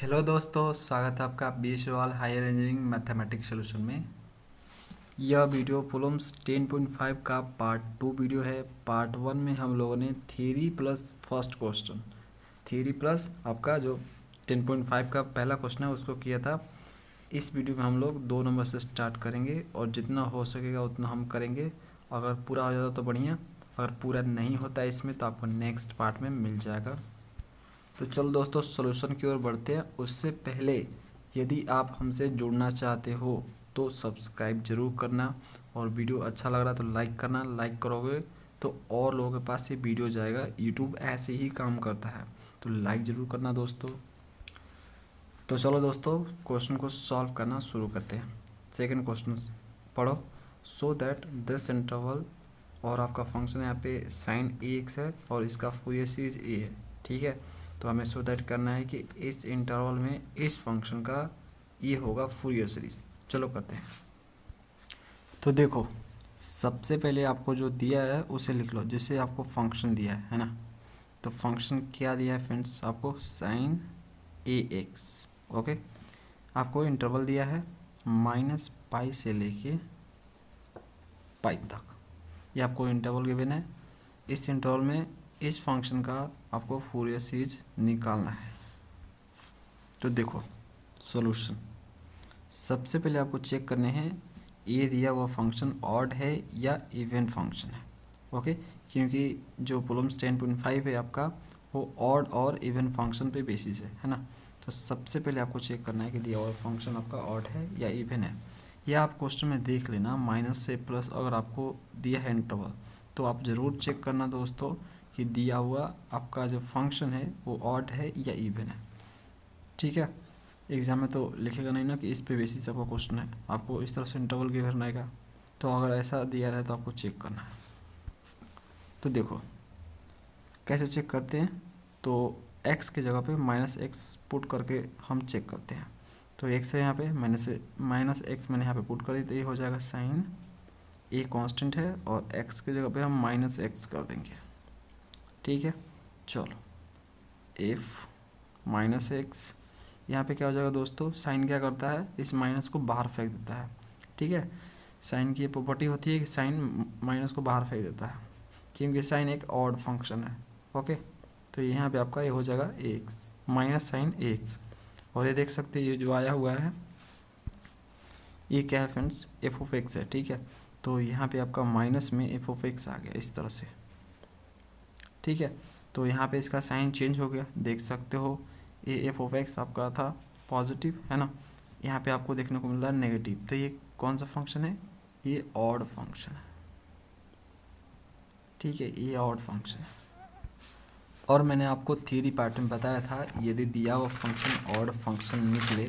Hello दोस्तों, स्वागत है आपका बीएसवाल हायर इंजीनियरिंग मैथमेटिक्स सॉल्यूशन में। यह वीडियो प्रॉब्लम्स 10.5 का पार्ट 2 वीडियो है। पार्ट 1 में हम लोगों ने theory plus first question, theory plus आपका जो 10.5 का पहला क्वेश्चन है उसको किया था। इस वीडियो में हम लोग 2 नंबर से स्टार्ट करेंगे और जितना हो सकेगा उतना हम करेंगे। अगर पूरा हो जाता तो बढ़िया, अगर पूरा नहीं होता इसमें तो आपको नेक्स्ट पार्ट में मिल जाएगा। तो चलो दोस्तों सॉल्यूशन की ओर बढ़ते हैं। उससे पहले यदि आप हमसे जुड़ना चाहते हो तो सब्सक्राइब जरूर करना, और वीडियो अच्छा लग रहा है तो लाइक करना। लाइक करोगे तो और लोगों के पास ये वीडियो जाएगा। यूट्यूब ऐसे ही काम करता है, तो लाइक ज़रूर करना दोस्तों। तो चलो दोस्तों क्वेश्चन को सॉल्व करना शुरू करते हैं। सेकंड क्वेश्चन पढ़ो। सो दैट दिस इंटरवल, और आपका फंक्शन यहाँ पे साइन ए एक्स है और इसका फूरियर सीरीज ए है, ठीक है। तो हमें सो दैट करना है कि इस इंटरवल में इस फंक्शन का ये होगा फूरियर सीरीज। चलो करते हैं। तो देखो सबसे पहले आपको जो दिया है उसे लिख लो। जैसे आपको फंक्शन दिया है ना, तो फंक्शन क्या दिया है फ्रेंड्स, आपको साइन ए एक्स। ओके, आपको इंटरवल दिया है -पाई से लेके पाई तक, ये आपको इंटरवल गिवन है। इस इंटरवल में इस फंक्शन का आपको फूरियर सीरीज निकालना है। तो देखो सॉल्यूशन, सबसे पहले आपको चेक करने हैं ये दिया हुआ फंक्शन ऑड है या इवन फंक्शन है। ओके, क्योंकि जो प्रॉब्लम्स 10.5 है आपका वो ऑड और इवन फंक्शन पे बेसिस है ना। तो सबसे पहले आपको चेक करना है कि दिया हुआ फंक्शन आपका ऑड है या इवन है। या आप क्वेश्चन में देख लेना माइनस से प्लस अगर आपको दिया है इंटरवल, तो आप ज़रूर चेक करना दोस्तों कि दिया हुआ आपका जो फंक्शन है वो ऑड है या इवन है, ठीक है। एग्जाम में तो लिखेगा नहीं ना कि इस पे बेसिस आपका क्वेश्चन है, आपको इस तरह से इंटरवल गिवन रहेगा। तो अगर ऐसा दिया रहे तो आपको चेक करना है। तो देखो कैसे चेक करते हैं। तो x की जगह पे -x पुट करके हम चेक करते हैं। तो x है यहाँ पे, मैंने से -x मैंने यहाँ पे पुट कर दी, तो ये हो जाएगा साइन ए कांस्टेंट है और x की जगह पे हम -x कर देंगे, ठीक है। चलो इफ -x, यहाँ पे क्या हो जाएगा दोस्तों, साइन क्या करता है इस माइनस को बाहर फेंक देता है, ठीक है। साइन की ये प्रॉपर्टी होती है कि साइन माइनस को बाहर फेंक देता है, क्योंकि साइन एक ऑड फंक्शन है। ओके, तो यहाँ पे आपका ये हो जाएगा एक्स माइनस साइन एक्स। और ये देख सकते हैं ये जो आया हुआ है ये क्या है फ्रेंड्स, एफ ऑफ एक्स है, ठीक है। तो यहाँ पे आपका माइनस में एफ ऑफ एक्स आ गया इस तरह से, ठीक है। तो यहाँ पे इसका साइन चेंज हो गया, देख सकते हो। ए एफ ऑफ एक्स आपका था पॉजिटिव है ना, यहाँ पे आपको देखने को मिल रहा है नेगेटिव। तो ये कौन सा फंक्शन है, ये ऑड फंक्शन है, ठीक है, ये ऑड फंक्शन है। और मैंने आपको थ्योरी पार्ट में बताया था यदि दिया हुआ फंक्शन ऑड फंक्शन निकले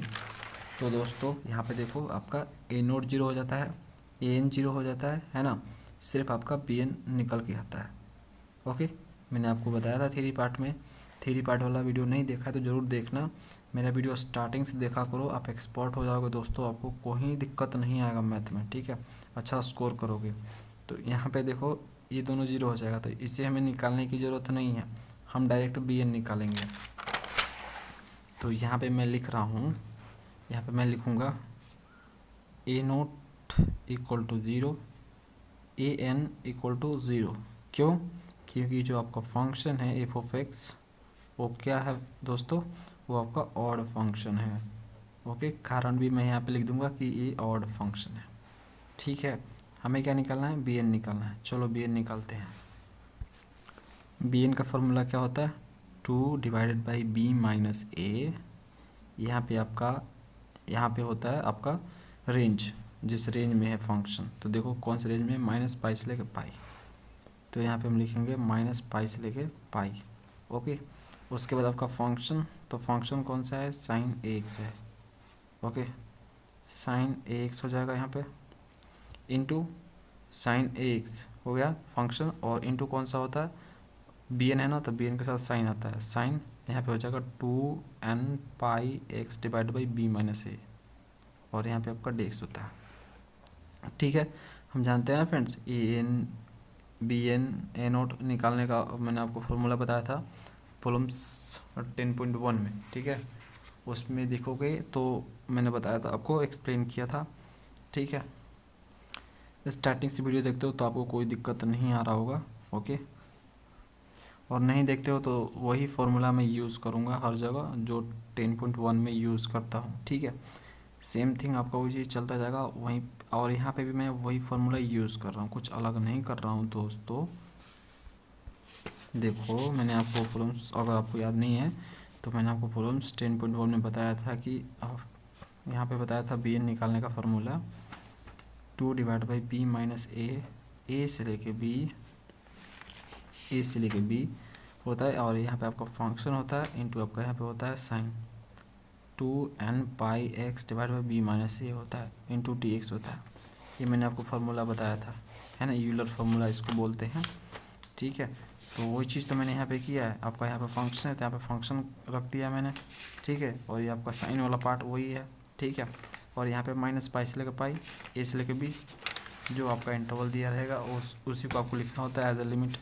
तो दोस्तों यहाँ पे देखो आपका ए नोट जीरो हो जाता है, ए एन जीरो हो जाता है ना, सिर्फ आपका बी एन निकल के आता है। ओके, मैंने आपको बताया था थ्योरी पार्ट में। थ्योरी पार्ट वाला वीडियो नहीं देखा है तो ज़रूर देखना, मेरा वीडियो स्टार्टिंग से देखा करो, आप एक्सपर्ट हो जाओगे दोस्तों, आपको कोई दिक्कत नहीं आएगा मैथ में, ठीक है, अच्छा स्कोर करोगे। तो यहाँ पे देखो ये दोनों जीरो हो जाएगा, तो इसे हमें निकालने की ज़रूरत नहीं है, हम डायरेक्ट बी एन निकालेंगे। तो यहाँ पे मैं लिख रहा हूँ, यहाँ पे मैं लिखूँगा A not equal to zero, A N equal to zero. क्यों, क्योंकि जो आपका फंक्शन है एफ ऑफ एक्स वो क्या है दोस्तों, वो आपका ऑड फंक्शन है। ओके, कारण भी मैं यहाँ पे लिख दूंगा कि ये ऑड फंक्शन है, ठीक है। हमें क्या निकालना है, बी एन निकालना है। चलो बी एन निकालते हैं। बी एन का फॉर्मूला क्या होता है, 2 डिवाइडेड बाई बी माइनस ए। यहाँ पे आपका यहाँ पे होता है आपका रेंज, जिस रेंज में है फंक्शन। तो देखो कौन से रेंज में, -पाई से लेकर पाई। तो यहाँ पे हम लिखेंगे -पाई से लेके पाई। ओके, उसके बाद आपका फंक्शन, तो फंक्शन कौन सा है, साइन ए एक्स है। ओके, साइन ए एक्स हो जाएगा यहाँ पे, इंटू साइन ए एक्स हो गया फंक्शन, और इंटू कौन सा होता है, बी एन है ना, तो बी एन के साथ साइन आता है, साइन यहाँ पे हो जाएगा 2n pi X divide by B minus A, और यहाँ पे आपका डेक्स होता है, ठीक है। हम जानते हैं ना friends, A N B N A note निकालने का मैंने आपको फॉर्मूला बताया था प्रॉब्लम्स 10.1 में, ठीक है। उसमें देखोगे तो मैंने बताया था आपको, एक्सप्लेन किया था, ठीक है। स्टार्टिंग से वीडियो देखते हो तो आपको कोई दिक्कत नहीं आ रहा होगा, ओके। और नहीं देखते हो तो वही फॉर्मूला मैं यूज़ करूँगा हर जगह जो 10.1 में यूज़ करता हूँ, ठीक है। सेम थिंग आपका वही चीज़ चलता जाएगा वहीं, और यहाँ पे भी मैं वही फार्मूला यूज़ कर रहा हूँ, कुछ अलग नहीं कर रहा हूँ दोस्तों। देखो मैंने आपको प्रॉब्लम्स, अगर आपको याद नहीं है तो मैंने आपको प्रॉब्लम्स 10.1 में बताया था कि यहाँ पे बताया था बी एन निकालने का formula 2 divide by B minus A से लेके बी होता है, और यहाँ पे आपका फंक्शन होता है इंटू आपका यहाँ पे होता है sine 2n pi X divide by B minus A होता है इंटू डी एक्स होता है। ये मैंने आपको फार्मूला बताया था, है ना, यूलर फार्मूला इसको बोलते हैं, ठीक है। तो वही चीज़ तो मैंने यहाँ पे किया है, आपका यहाँ पे फंक्शन है तो यहाँ पे फंक्शन रख दिया मैंने, ठीक है। और ये आपका साइन वाला पार्ट वही है, ठीक है। और यहाँ पे माइनस पाई से लेकर पाई, ए से लेकर बी, जो आपका इंटरवल दिया रहेगा उसी को आपको लिखना होता है एज अ लिमिट।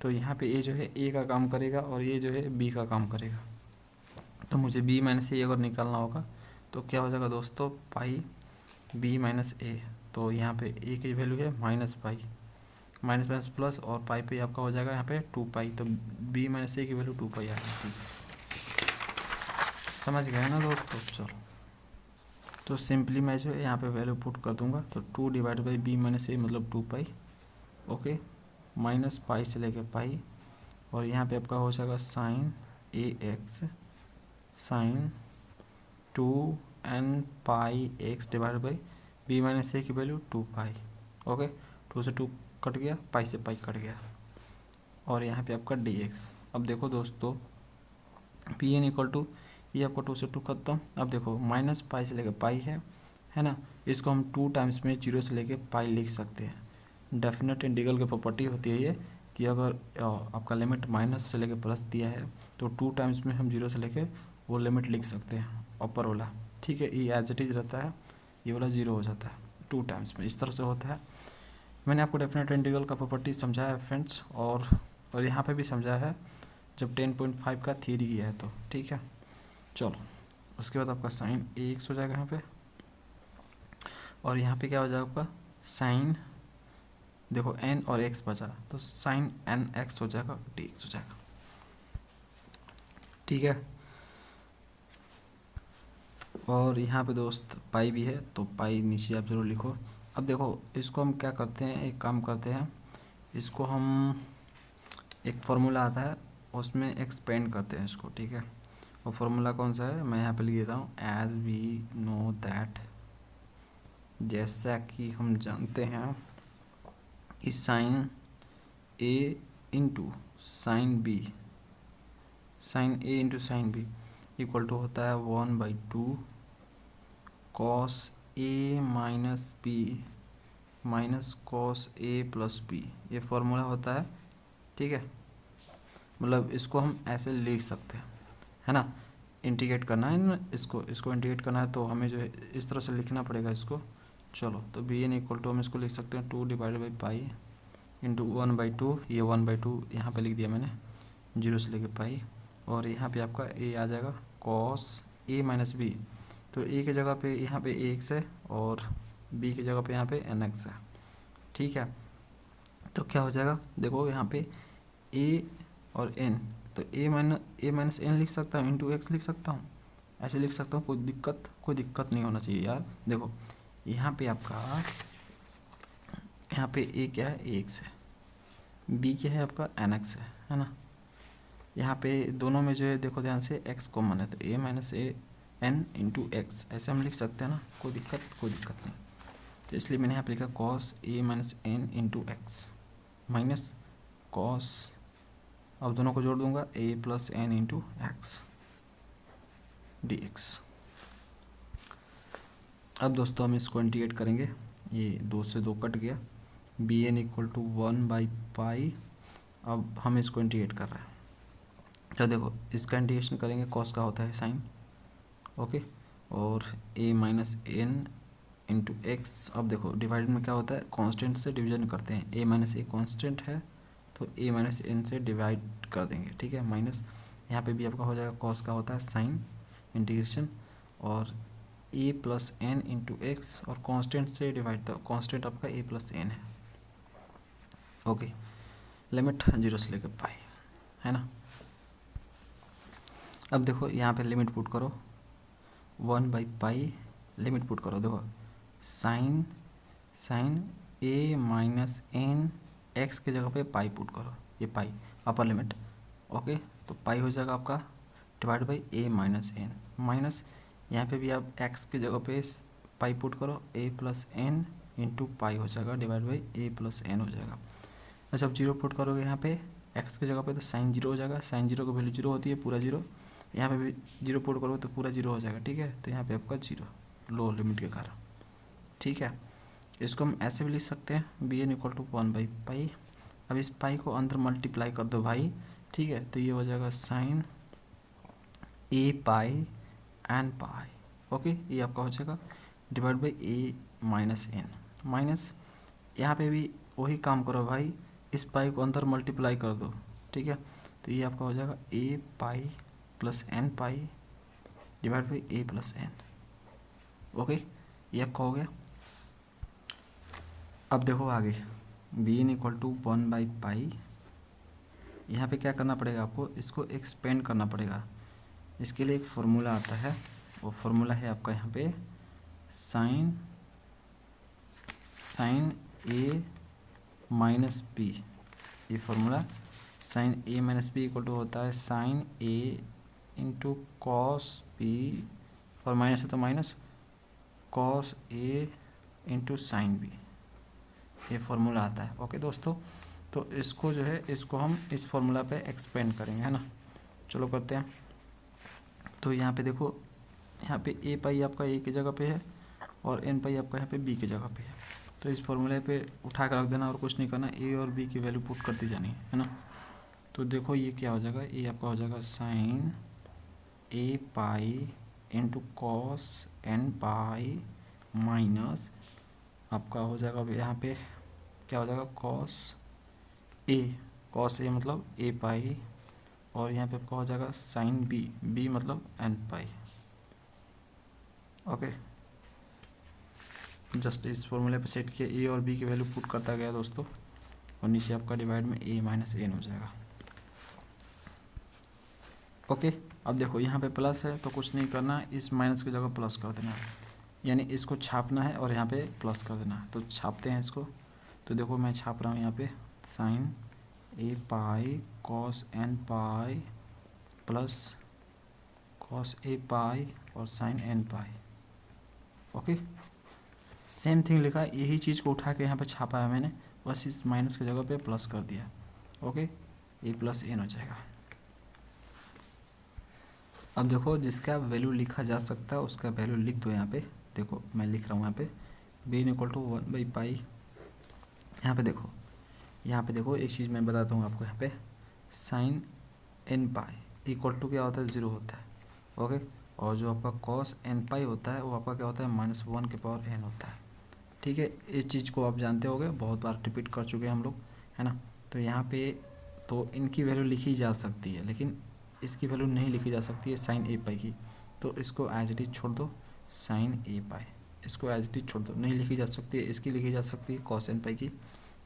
तो यहाँ पे ए जो है ए का काम करेगा और ये जो है बी का काम करेगा। तो मुझे बी माइनस ए अगर निकालना होगा तो क्या हो जाएगा दोस्तों, पाई बी माइनस ए। तो यहाँ पे ए की वैल्यू है minus pi, minus minus plus, और पाई पे आपका हो जाएगा यहाँ पे 2 पाई। तो बी माइनस ए की वैल्यू 2 पाई आएगी। समझ गए ना दोस्तों। चलो तो सिंपली मैं जो है यहाँ पे वैल्यू पुट कर दूंगा, तो 2 डिवाइड बाई बी माइनस ए मतलब 2 पाई, ओके, माइनस पाई से लेके पाई, और यहाँ पे आपका हो जाएगा sine A X sine 2n pi X divide by B minus A की वैल्यू 2 पाई, ओके। 2 से 2 कट गया, पाई से पाई कट गया, और यहाँ पे आपका डी एक्स। अब देखो दोस्तों पी एन इक्वल टू, ये आपका 2 से 2 खत्म। अब देखो माइनस पाई से लेकर पाई है ना, इसको हम 2 टाइम्स में 0 से लेकर पाई लिख सकते हैं। डेफिनेट इंटीग्रल की प्रॉपर्टी होती है ये कि अगर आपका लिमिट माइनस से लेकर प्लस दिया है तो 2 टाइम्स में हम 0 से लेकर वो लिमिट लिख सकते हैं ऊपर वाला, ठीक है। ये एज इट इज रहता है, ये वाला 0 हो जाता है 2 टाइम्स में, इस तरह से होता है। मैंने आपको डेफिनेट इंटीग्रल का प्रॉपर्टी समझाया है फ्रेंड्स, और यहाँ पे भी समझाया है जब 10.5 का थ्योरी किया है तो, ठीक है। चलो उसके बाद आपका साइन ए एक्स हो जाएगा यहाँ पे, और यहाँ पे क्या हो जाएगा आपका साइन, देखो एन और एक्स बचा तो साइन एन एक्स हो जाएगा, डी एक्स हो जाएगा, ठीक है। और यहाँ पे दोस्त पाई भी है तो पाई नीचे आप जरूर लिखो। अब देखो इसको हम क्या करते हैं, एक काम करते हैं, इसको हम एक फार्मूला आता है उसमें एक्सपेंड करते हैं इसको, ठीक है। और फार्मूला कौन सा है, मैं यहाँ पे लिख देता हूँ, एज वी नो दैट, जैसा कि हम जानते हैं कि sine A into sine B, sine A into sine B equal to होता है 1/2 cos A minus B minus cos A plus B, ये फॉर्मूला होता है, ठीक है। मतलब इसको हम ऐसे लिख सकते हैं, है ना। इंटीग्रेट करना है ना, इसको इंटीग्रेट करना है तो हमें जो है इस तरह से लिखना पड़ेगा इसको। चलो तो बी एन इक्वल टू हम इसको लिख सकते हैं 2 डिवाइड बाई पाई इंटू 1/2, ये 1/2 यहाँ पे लिख दिया मैंने 0 से लेके पाई, और यहाँ पे आपका ए आ जाएगा कॉस ए माइनस बी। तो ए की जगह पे यहाँ पे ए एक्स है और बी की जगह पे यहाँ पे एन एक्स है, ठीक है। तो क्या हो जाएगा, देखो यहाँ पे ए और एन, तो ए माइनस एन लिख सकता हूँ, इंटू एक्स लिख सकता हूँ, ऐसे लिख सकता हूँ, कोई दिक्कत नहीं होना चाहिए यार। देखो यहाँ पे आपका, यहाँ पे ए क्या है, ए एक्स है, बी क्या है आपका एन एक्स है ना। यहाँ पे दोनों में जो है देखो ध्यान से एक्स कॉमन है, तो ए minus A N into x ऐसे हम लिख सकते हैं ना, कोई दिक्कत नहीं। तो इसलिए मैंने यहाँ पे लिखा cos A minus N into X minus cos, अब दोनों को जोड़ दूंगा A plus N into X D X. अब दोस्तों हम इसको इंटीग्रेट करेंगे, ये 2 से 2 कट गया, बी एन इक्वल टू 1/पाई। अब हम इसको इंटीग्रेट कर रहे हैं, तो देखो इसका इंटीग्रेशन करेंगे, कॉस का होता है साइन, ओके, और ए माइनस एन इंटू एक्स। अब देखो डिवाइड में क्या होता है, कांस्टेंट से डिवीजन करते हैं, ए माइनस ए कांस्टेंट है तो ए माइनस एन से डिवाइड कर देंगे, ठीक है। माइनस यहाँ पे भी आपका हो जाएगा, कॉस का होता है साइन, इंटीग्रेशन और ए प्लस एन इंटू एक्स और कांस्टेंट से डिवाइड, द कांस्टेंट आपका ए प्लस एन है। ओके, लिमिट 0 से लेकर पाई, है ना। अब देखो यहाँ पे लिमिट पुट करो 1/पाई, लिमिट पुट करो, देखो साइन ए माइनस एन एक्स की जगह पे पाई पुट करो, ये पाई अपर लिमिट। ओके, तो पाई हो जाएगा आपका divide by A minus N, minus यहाँ पे भी आप एक्स की जगह पे पाई पुट करो, A plus N into pi हो जाएगा divide by A plus N हो जाएगा। अच्छा, अब जीरो पुट करोगे यहाँ पे एक्स की जगह पे तो साइन जीरो हो जाएगा, साइन जीरो की वैल्यू जीरो होती है, पूरा जीरो। यहाँ पे भी जीरो पुट करोगे तो पूरा जीरो हो जाएगा, ठीक है। तो यहाँ पे आपका जीरो लो लिमिट के कारण, ठीक है। इसको हम ऐसे भी लिख सकते हैं बी एन इक्वल टू 1/पाई। अब इस पाई को अंदर मल्टीप्लाई कर दो भाई, ठीक है। तो ये हो जाएगा sine A pi N pi. Okay, ये आपका हो जाएगा divide by A minus N, minus यहाँ पे भी वही काम करो भाई, इस पाई को अंदर मल्टीप्लाई कर दो, ठीक है। तो ये आपका हो जाएगा A pi plus N pi divide by A plus N. Okay, ये आपका हो गया। अब देखो आगे बी एन इक्वल टू 1/पाई, यहाँ पे क्या करना पड़ेगा आपको, इसको एक्सपेंड करना पड़ेगा। इसके लिए एक फॉर्मूला आता है, वो फॉर्मूला है आपका यहाँ पे साइन ए माइनस बी। ये formula sine A minus B equal to होता है sine A into cos B, और माइनस है तो minus cos A into sine B, ये फॉर्मूला आता है। ओके दोस्तों, तो इसको जो है इसको हम इस फॉर्मूला पे एक्सपेंड करेंगे, है ना। चलो करते हैं। तो यहाँ पे देखो, यहाँ पे ए पाई आपका ए की जगह पे है और एन पाई आपका यहाँ पे बी की जगह पे है। तो इस फॉर्मूले पे उठा कर रख देना और कुछ नहीं करना, ए और बी की वैल्यू पुट करती जानी है ना। तो देखो ये क्या हो जाएगा, ये आपका हो जाएगा sine A pi into cos N pi minus आपका हो जाएगा यहाँ पे क्या हो जाएगा कॉस ए मतलब ए पाई, और यहाँ पे आपका हो जाएगा साइन बी मतलब एन पाई। ओके, जस्ट इस फॉर्मूले पे सेट किया, ए और बी की वैल्यू पुट करता गया दोस्तों, और नीचे आपका डिवाइड में ए माइनस एन हो जाएगा। ओके, अब देखो यहाँ पे प्लस है तो कुछ नहीं करना, इस माइनस की जगह प्लस कर देना है, यानी इसको छापना है और यहाँ पे प्लस कर देना है। तो छापते हैं इसको। तो देखो मैं छाप रहा हूँ यहाँ पे sine A pi cos N pi plus cos A pi और sine N pi. Okay, same thing लिखा, यही चीज़ को उठा के यहाँ पे छापा है मैंने, बस इस माइनस की जगह पे प्लस कर दिया। ओके, ए प्लस एन हो जाएगा। अब देखो जिसका वैल्यू लिखा जा सकता है उसका वैल्यू लिख दो यहाँ पे। देखो मैं लिख रहा हूँ यहाँ पे बी एन इक्वल टू 1/पाई। यहाँ पे देखो एक चीज़ मैं बताता हूँ आपको, यहाँ पे sine N pi equal to क्या होता है, 0 होता है। ओके, और जो आपका कॉस एन पाई होता है वो आपका क्या होता है, -1 के पावर एन होता है। ठीक है, इस चीज़ को आप जानते होंगे, बहुत बार रिपीट कर चुके हैं हम लोग, है ना। तो यहाँ पे तो इनकी वैल्यू लिखी जा सकती है, लेकिन इसकी वैल्यू नहीं लिखी जा सकती है साइन ए पाई की। तो इसको एज इट इज छोड़ दो, साइन ए पाई इसको एज इट इज छोड़ दो, नहीं लिखी जा सकती है। इसकी लिखी जा सकती है कॉस एन पाई की,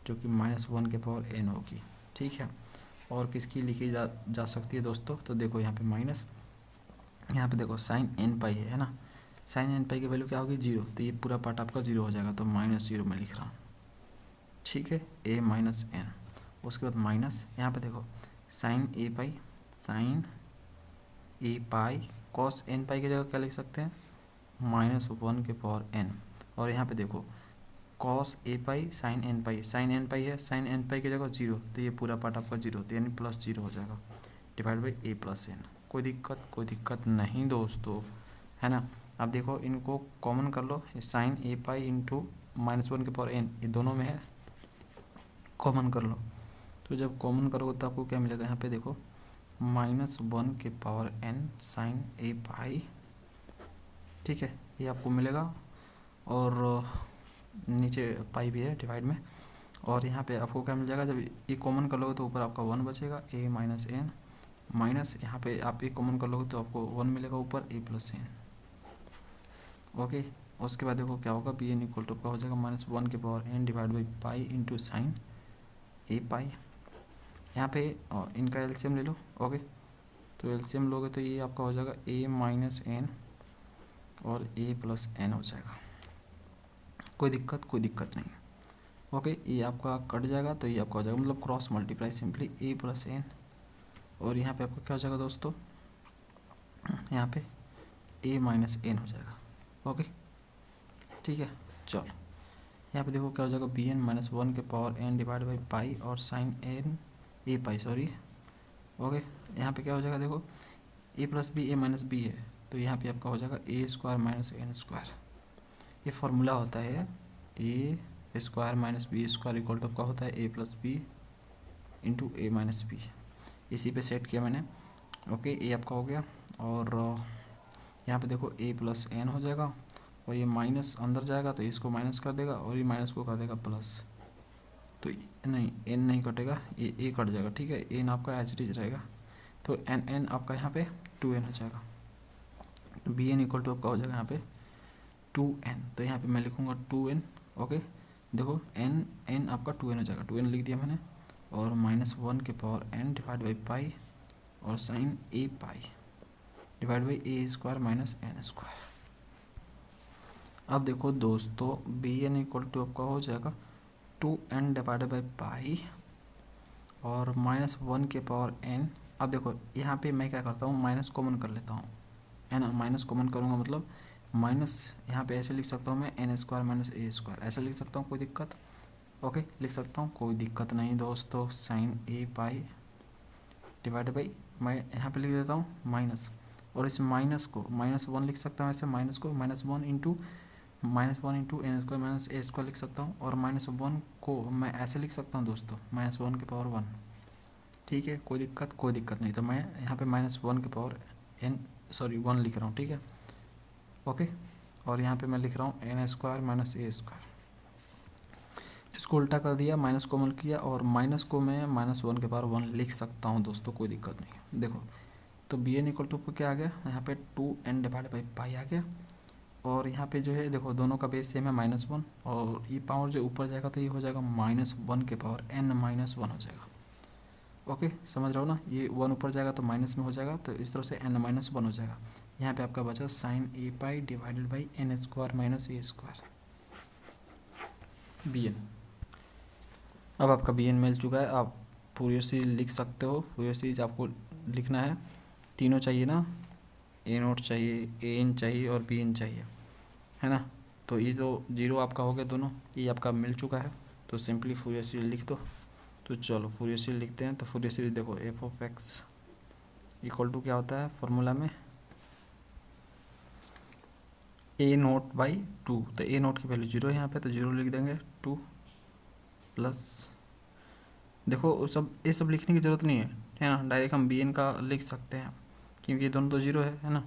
जो कि -1 के पावर एन होगी। ठीक है, और किसकी लिखी जा सकती है दोस्तों, तो देखो यहाँ पे माइनस, यहाँ पे देखो साइन एन पाई है ना, साइन एन पाई की वैल्यू क्या होगी, 0। तो ये पूरा पार्ट आपका 0 हो जाएगा, तो -0 में लिख रहा हूँ। ठीक है, ए माइनस एन, उसके बाद माइनस यहाँ पे देखो sign A pi, sine A pi cos N पाई की जगह क्या लिख सकते हैं, -1 के पावर एन। और यहाँ पे देखो cos A pi sine N pi, sign N पाई है, साइन एन पाई की जगह 0, तो ये पूरा पार्ट आपका 0 होता है, यानी +0 हो जाएगा divide by A plus N. कोई दिक्कत नहीं दोस्तों, है ना। अब देखो इनको कॉमन कर लो, साइन ए पाई इंटू -1 के पावर एन, ये दोनों में है, कॉमन कर लो। तो जब कॉमन करोगे तो आपको क्या मिलेगा, यहाँ पे देखो -1 के पावर एन साइन ए पाई। ठीक है, ये आपको मिलेगा, और नीचे पाई भी है डिवाइड में। और यहाँ पे आपको क्या मिल जाएगा, जब ये कॉमन कर लोगे तो ऊपर आपका 1 बचेगा, ए माइनस एन माइनस यहाँ पे आप एक कॉमन कर लोगे तो आपको 1 मिलेगा ऊपर a प्लस एन। ओके, उसके बाद देखो क्या होगा, बी एन इक्वल टू का हो जाएगा -1 के power n divide by pi into sine A pi. यहाँ पे इनका एलसीएम ले लो। ओके, तो एलसीएम लोगे तो ये आपका हो जाएगा a माइनस एन और a प्लस एन हो जाएगा। कोई दिक्कत नहीं। ओके, ये आपका कट जाएगा तो ये आपका हो जाएगा मतलब cross multiply simply a plus N, और यहाँ पे आपका क्या हो जाएगा दोस्तों, यहाँ पे a माइनस एन हो जाएगा। ओके ठीक है, चलो यहाँ पे देखो क्या हो जाएगा, बी एन -1 के power n divide by pi और sine N A pi sorry. Okay, यहाँ पे क्या हो जाएगा, देखो a plus B a minus B है तो यहाँ पे आपका हो जाएगा a square minus N square. ये फॉर्मूला होता है a square minus B square equal to आपका होता है a plus B into A minus B. इसी पे सेट किया मैंने। ओके, ये आपका हो गया, और यहाँ पे देखो a प्लस एन हो जाएगा, और ये माइनस अंदर जाएगा तो इसको माइनस कर देगा और ये माइनस को कर देगा प्लस, तो नहीं एन नहीं कटेगा, ये ए कट जाएगा। ठीक है, एन आपका एच डी रहेगा, तो एन आपका यहाँ पे 2n हो जाएगा। तो बी एन इक्वल टू आपका हो जाएगा यहाँ पे 2n, तो यहाँ पे मैं लिखूँगा 2n। ओके, देखो n आपका 2n हो जाएगा, 2n लिख दिया मैंने, और -1 के power n divide by pi और sine A pi divide by A square minus N square. अब देखो दोस्तों, बी एन इक्वल टू आपका हो जाएगा 2n डिवाइडेड बाई पाई और -1 के पावर n। अब देखो यहाँ पे मैं क्या करता हूँ, माइनस कॉमन कर लेता हूँ, है ना। माइनस कॉमन करूँगा मतलब माइनस यहाँ पे ऐसे लिख सकता हूँ मैं n square minus A square, ऐसे लिख सकता हूँ, कोई दिक्कत। ओके, लिख सकता हूँ, कोई दिक्कत नहीं दोस्तों। Sine A pi divide by, मैं यहाँ पे लिख देता हूँ माइनस, और इस माइनस को -1 लिख सकता हूँ ऐसे, माइनस को -1 into N square minus A square लिख सकता हूँ, और -1 को मैं ऐसे लिख सकता हूँ दोस्तों, -1 के पावर 1। ठीक है, कोई दिक्कत नहीं। तो मैं यहाँ पे -1 के पावर n 1 लिख रहा हूँ। ठीक है, ओके, और यहाँ पे मैं लिख रहा हूँ N square minus A square. इसको उल्टा कर दिया, माइनस कॉमन किया, और माइनस को मैं -1 के पावर 1 लिख सकता हूँ दोस्तों, कोई दिक्कत नहीं। देखो तो बी एन इक्वल टू क्या आ गया, यहाँ पे 2n डिवाइड बाई पाई आ गया, और यहाँ पे जो है देखो दोनों का बेस सेम है -1, और ये पावर जो ऊपर जाएगा तो ये हो जाएगा -1 के पावर n-1 हो जाएगा। ओके, समझ रहे हो ना, ये 1 ऊपर जाएगा तो माइनस में हो जाएगा, तो इस तरह से n-1 हो जाएगा। यहाँ पे आपका बचा sine A pi divided by N square minus A square B N. अब आपका बी एन मिल चुका है, आप फूरियर सीरीज लिख सकते हो। फूरियर सीरीज आपको लिखना है, तीनों चाहिए ना, ए नोट चाहिए, ए एन चाहिए और बी एन चाहिए, है ना। तो ये जो जीरो आपका हो गया दोनों, ये आपका मिल चुका है, तो सिंपली फूरियर सीरीज लिख दो। तो चलो फूरियर सीरीज लिखते हैं। तो फूरियर सीरीज देखो F of X equal to क्या होता है फॉर्मूला में, ए नोट बाई 2। तो ए नोट की वैल्यू 0 है यहाँ पे, तो 0 लिख देंगे, 2 प्लस, देखो ये सब लिखने की ज़रूरत नहीं है ना, डायरेक्ट हम बी एन का लिख सकते हैं, क्योंकि ये दोनों तो 0 है ना।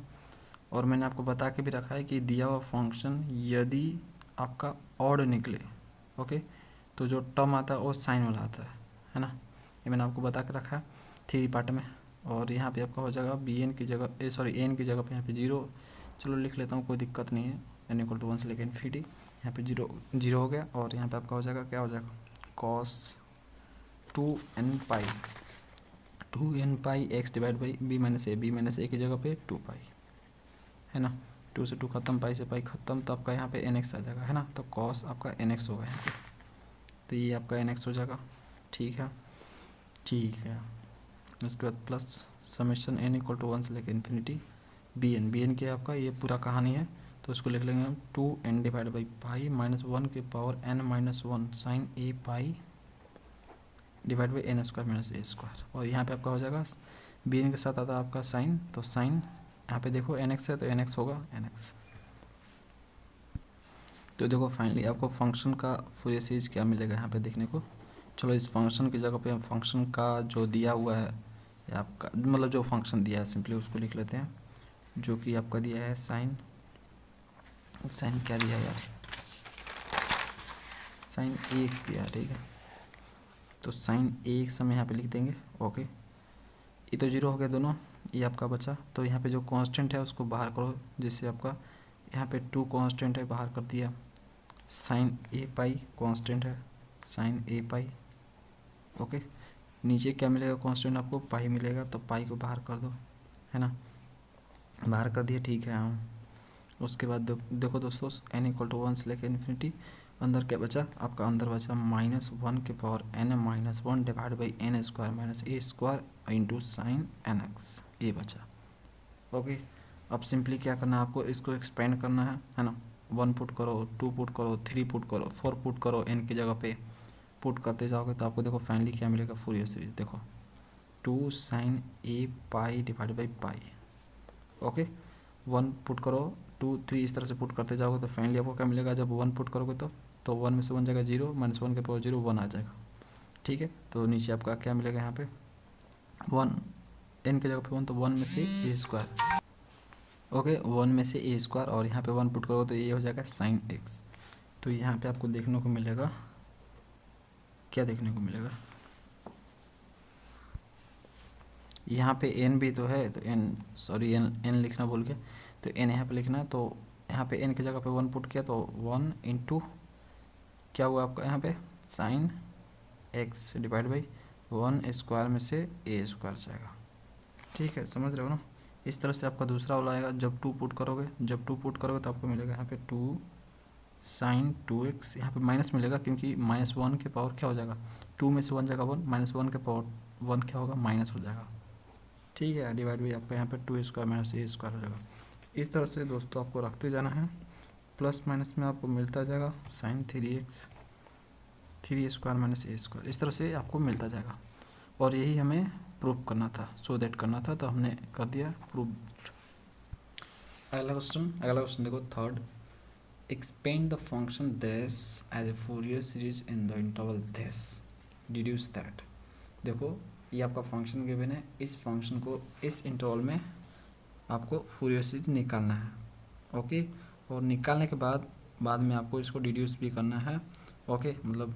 और मैंने आपको बता के भी रखा है कि दिया हुआ फंक्शन यदि आपका ऑड निकले, ओके, तो जो टर्म आता है वो साइन वाला आता है ना। ये मैंने आपको बता के रखा है थ्योरी पार्ट में। और यहाँ पे आपका हो जाएगा बी एन की जगह एन की जगह पे यहाँ पे 0, चलो लिख लेता हूँ, कोई दिक्कत नहीं है। n इक्वल टू 1 से लेकर इन्फिनिटी, यहाँ पे 0 हो गया, और यहाँ पे आपका हो जाएगा क्या हो जाएगा, cos 2n pi X divide by B minus A की जगह पे 2 पाई, है ना। 2 से 2 खत्म, पाई से पाई खत्म, तो आपका यहाँ पे nx आ जाएगा, है ना। तो कॉस आपका nx होगा यहाँ पे, तो ये आपका nx हो जाएगा। ठीक है। उसके बाद plus summation n equal to 1 से लेकर इन्फिनिटी बी एन की आपका ये पूरा कहानी है, तो उसको लिख लेंगे हम 2n डिवाइड बाई पाई -1 के power n-1 sine A pi divide by N square minus A square. और यहाँ पे आपका हो जाएगा बी एन के साथ आता है आपका साइन, तो साइन यहाँ पे देखो nx है तो nx होगा nx। तो देखो फाइनली आपको फंक्शन का फूरियर सीरीज क्या मिलेगा यहाँ पे देखने को। चलो इस फंक्शन की जगह पे हम फंक्शन का जो दिया हुआ है, या आपका मतलब जो फंक्शन दिया है सिंपली उसको लिख लेते हैं, जो कि आपका दिया है साइन क्या दिया है यार, साइन ए एक्स दिया है, ठीक है। तो साइन ए एक्स हम यहाँ पे लिख देंगे। ओके, ये तो जीरो हो गया दोनों, ये आपका बचा। तो यहाँ पे जो कांस्टेंट है उसको बाहर करो, जिससे आपका यहाँ पे 2 कांस्टेंट है, बाहर कर दिया। साइन ए पाई कांस्टेंट है, साइन ए पाई। ओके, नीचे क्या मिलेगा कांस्टेंट आपको, पाई मिलेगा, तो पाई को बाहर कर दो, है ना, बाहर कर दिया, ठीक है। हाँ, उसके बाद देखो दोस्तों, n इक्वल टू 1 से लेकर इन्फिनिटी, अंदर क्या बचा आपका, अंदर बचा -1 के power n-1 divide by n square minus A square into sine N X, ये बचा। ओके, अब सिंपली क्या करना है आपको, इसको एक्सपेंड करना है ना। 1 पुट करो, 2 पुट करो, 3 पुट करो, 4 पुट करो, n की जगह पे पुट करते जाओगे तो आपको देखो फाइनली क्या मिलेगा, फूरियर सीरीज देखो 2 sine A pi divide by pi. Okay, 1 put करो, 2 3 इस तरह से पुट करते जाओगे तो फाइनली आपको क्या मिलेगा, जब 1 पुट करोगे तो 1 में से 1 जाएगा 0, -1 के पावर 0 1 आ जाएगा, ठीक है। तो नीचे आपका क्या मिलेगा यहाँ पे 1, n की जगह पे 1, तो 1 में से ए स्क्वायर। ओके, 1 में से ए स्क्वायर, और यहाँ पे 1 पुट करोगे तो ये हो जाएगा साइन एक्स। तो यहाँ पे आपको देखने को मिलेगा, क्या देखने को मिलेगा, यहाँ पे n भी तो है, तो n लिखना भूल गया, तो n यहाँ पे लिखना है। तो यहाँ पे n की जगह पे 1 पुट किया तो 1 इंटू क्या हुआ आपका यहाँ पे sine x divide by 1 square में से ए स्क्वायर जाएगा, ठीक है, समझ रहे हो ना। इस तरह से आपका दूसरा वाला आएगा, जब 2 पुट करोगे, तो आपको मिलेगा यहाँ पे 2 साइन 2x, यहाँ पे माइनस मिलेगा क्योंकि -1 के पावर क्या हो जाएगा, 2 में से 1 जाएगा 1, -1 के पावर 1 क्या होगा, माइनस हो जाएगा, ठीक है, डिवाइड बाई आपका यहाँ पे 2 स्क्वायर माइनस ए स्क्वायर हो जाएगा। इस तरह से दोस्तों आपको रखते जाना है, प्लस माइनस में आपको मिलता जाएगा sign 3x 3 square minus A square, इस तरह से आपको मिलता जाएगा। और यही हमें प्रूव करना था, सो दैट करना था, तो हमने कर दिया प्रूव। अगला क्वेश्चन देखो, third, expand the function this as a Fourier series in the interval this, deduce that. देखो ये आपका फंक्शन गिवन है, इस फंक्शन को इस इंटरवल में आपको फूरियर सीरीज निकालना है। ओके, और निकालने के बाद में आपको इसको डिड्यूस भी करना है। ओके, मतलब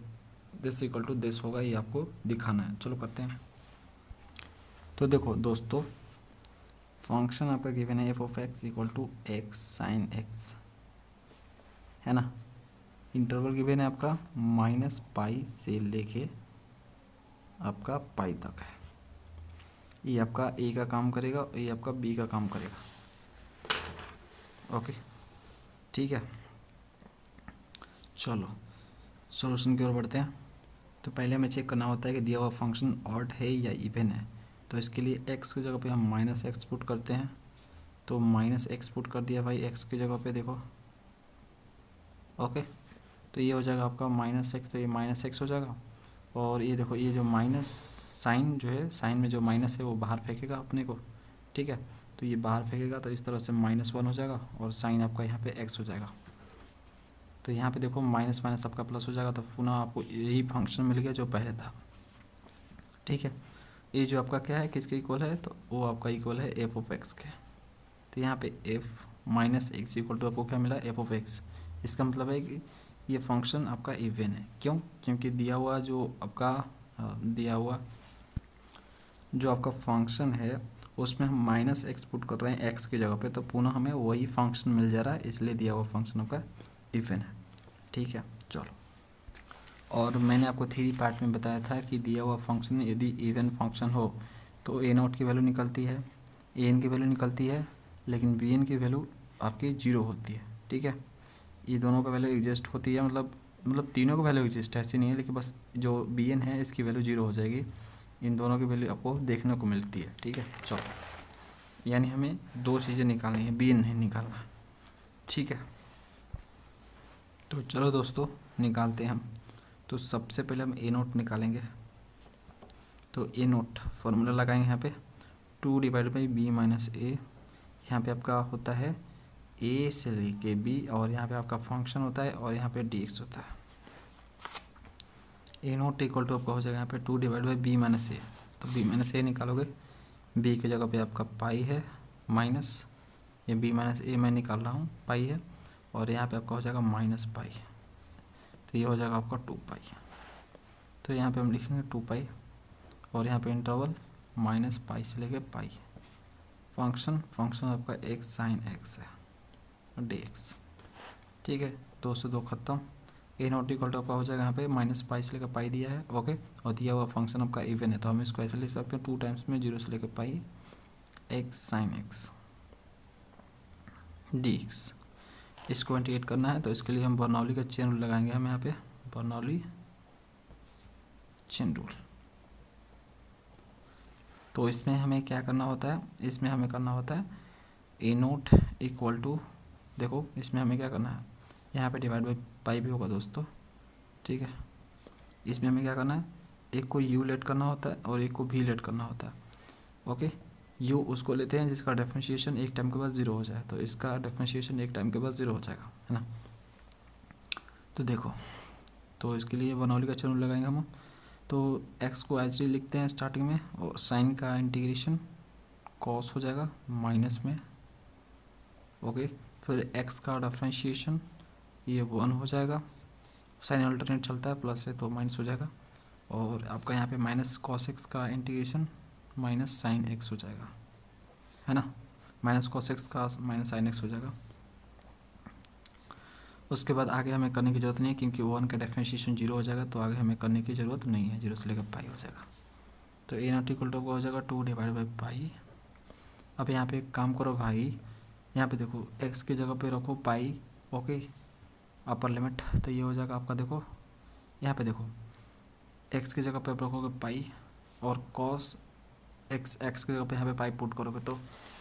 दिस इक्वल टू दिस होगा, ये आपको दिखाना है। चलो करते हैं। तो देखो दोस्तों, फंक्शन आपका गिवन है F of X equal to X sine X, है ना। इंटरवल गिवन है आपका -पाई से लेके आपका पाई तक है। ये आपका ए का काम करेगा, ये आपका बी का काम करेगा। ओके, ठीक है, चलो सॉल्यूशन की ओर बढ़ते हैं। तो पहले हमें चेक करना होता है कि दिया हुआ फंक्शन ऑड है या इवन है। तो इसके लिए x की जगह पे हम -x पुट करते हैं, तो -x पुट कर दिया भाई x की जगह पे, देखो। ओके, तो ये हो जाएगा आपका -x, तो ये -x हो जाएगा। और ये देखो, ये जो माइनस साइन जो है, साइन में जो माइनस है वो बाहर फेंकेगा अपने को, ठीक है। तो ये बाहर फेंकेगा, तो इस तरह से -1 हो जाएगा, और साइन आपका यहाँ पे x हो जाएगा। तो यहाँ पे देखो माइनस माइनस आपका प्लस हो जाएगा, तो पुनः आपको यही फंक्शन मिल गया जो पहले था, ठीक है। ये जो आपका क्या है, किसके इक्वल है, तो वो आपका इक्वल है एफ ऑफ एक्स के। तो यहाँ पे F minus X equal to आपको क्या मिला, एफ ऑफ एक्स। इसका मतलब है कि ये फंक्शन आपका इवन है। क्यों? क्योंकि दिया हुआ जो आपका फंक्शन है उसमें हम -x पुट कर रहे हैं x की जगह पे, तो पुनः हमें वही फंक्शन मिल जा रहा है, इसलिए दिया हुआ फंक्शन आपका इवन है, ठीक है। चलो, और मैंने आपको थ्योरी पार्ट में बताया था कि दिया हुआ फंक्शन यदि इवन फंक्शन हो तो a0 की वैल्यू निकलती है, an की वैल्यू निकलती है, लेकिन bn की वैल्यू आपकी 0 होती है, ठीक है। ये दोनों का वैल्यू एग्जिस्ट होती है, मतलब तीनों का वैल्यू एग्जिस्ट है, ऐसे नहीं है, लेकिन बस जो bn है इसकी वैल्यू 0 हो जाएगी। इन दोनों की वैल्यू आपको देखने को मिलती है, ठीक है। चलो, यानी हमें दो चीज़ें निकालनी है, bn नहीं निकालना, ठीक है। तो चलो दोस्तों निकालते हैं हम। तो सबसे पहले हम a0 निकालेंगे। तो a0 फार्मूला लगाएंगे यहाँ पे 2 डिवाइड बाई b माइनस ए। यहाँ पे आपका होता है a से लेके b, और यहाँ पे आपका फंक्शन होता है, और यहाँ पे dx होता है। a0 इक्वल टू आपका हो जाएगा यहाँ पे 2 डिवाइड बाई b माइनस ए। तो b माइनस ए निकालोगे, b की जगह पे आपका पाई है, माइनस ये b माइनस ए मैं निकाल रहा हूँ, पाई है, और यहाँ पे आपका हो जाएगा माइनस पाई, तो ये हो जाएगा आपका 2 पाई। तो यहाँ पे हम लिखेंगे 2 पाई, और यहाँ पे इंटरवल माइनस पाई से लेके पाई। फंक्शन आपका एक्स साइन एक्स है डी एक्स। ठीक है, 2 से 2 खत्म। ए नॉट इक्वल टू आपका हो जाएगा यहाँ पे माइनस पाई से लेकर पाई दिया है। ओके, और दिया हुआ फंक्शन आपका इवन है तो हम इसको ऐसे लिख सकते हैं 2 टाइम्स में 0 से लेकर pi X sine X D X. इसको इंटीग्रेट करना है तो इसके लिए हम बर्नौली का चेन रूल लगाएंगे। हम यहाँ पे बर्नौली चेन रूल। तो इसमें हमें क्या करना होता है, इसमें हमें करना होता है ए नोट इक्वल टू, देखो इसमें हमें क्या करना है, यहाँ पे डिवाइड बाई पाई भी होगा दोस्तों। ठीक है, इसमें हमें क्या करना है, एक को यू लेट करना होता है और एक को भी लेट करना होता है। ओके, यू उसको लेते हैं जिसका डिफरेंशिएशन एक टाइम के बाद 0 हो जाए, तो इसका डिफरेंशिएशन एक टाइम के बाद 0 हो जाएगा, है ना। तो देखो, तो इसके लिए बर्नौली का चेन रूल लगाएंगे हम। तो x को एच डी लिखते हैं स्टार्टिंग में, और साइन का इंटीग्रेशन कॉस हो जाएगा माइनस में। ओके, फिर x का डिफरेंशिएशन ये 1 हो जाएगा, साइन अल्टरनेट चलता है, प्लस है तो माइनस हो जाएगा। और आपका यहाँ पे माइनस कॉस एक्स का इंटीग्रेशन माइनस साइन एक्स हो जाएगा, है ना। माइनस कॉस एक्स का माइनस साइन एक्स हो जाएगा। उसके बाद आगे हमें करने की ज़रूरत नहीं है क्योंकि 1 का डिफरेंशिएशन 0 हो जाएगा, तो आगे हमें करने की ज़रूरत नहीं है, 0 से लेकर पाई हो जाएगा। तो ए नॉट इक्वल टू हो जाएगा 2 डिवाइड बाई पाई। अब यहाँ पे एक काम करो भाई, यहाँ पे देखो x की जगह पे रखो पाई। ओके, अपर लिमिट, तो ये हो जाएगा आपका, देखो यहाँ पे देखो x की जगह पे आप रखोगे पाई और कॉस एक्स की जगह पे यहाँ पे पाई पुट करोगे, तो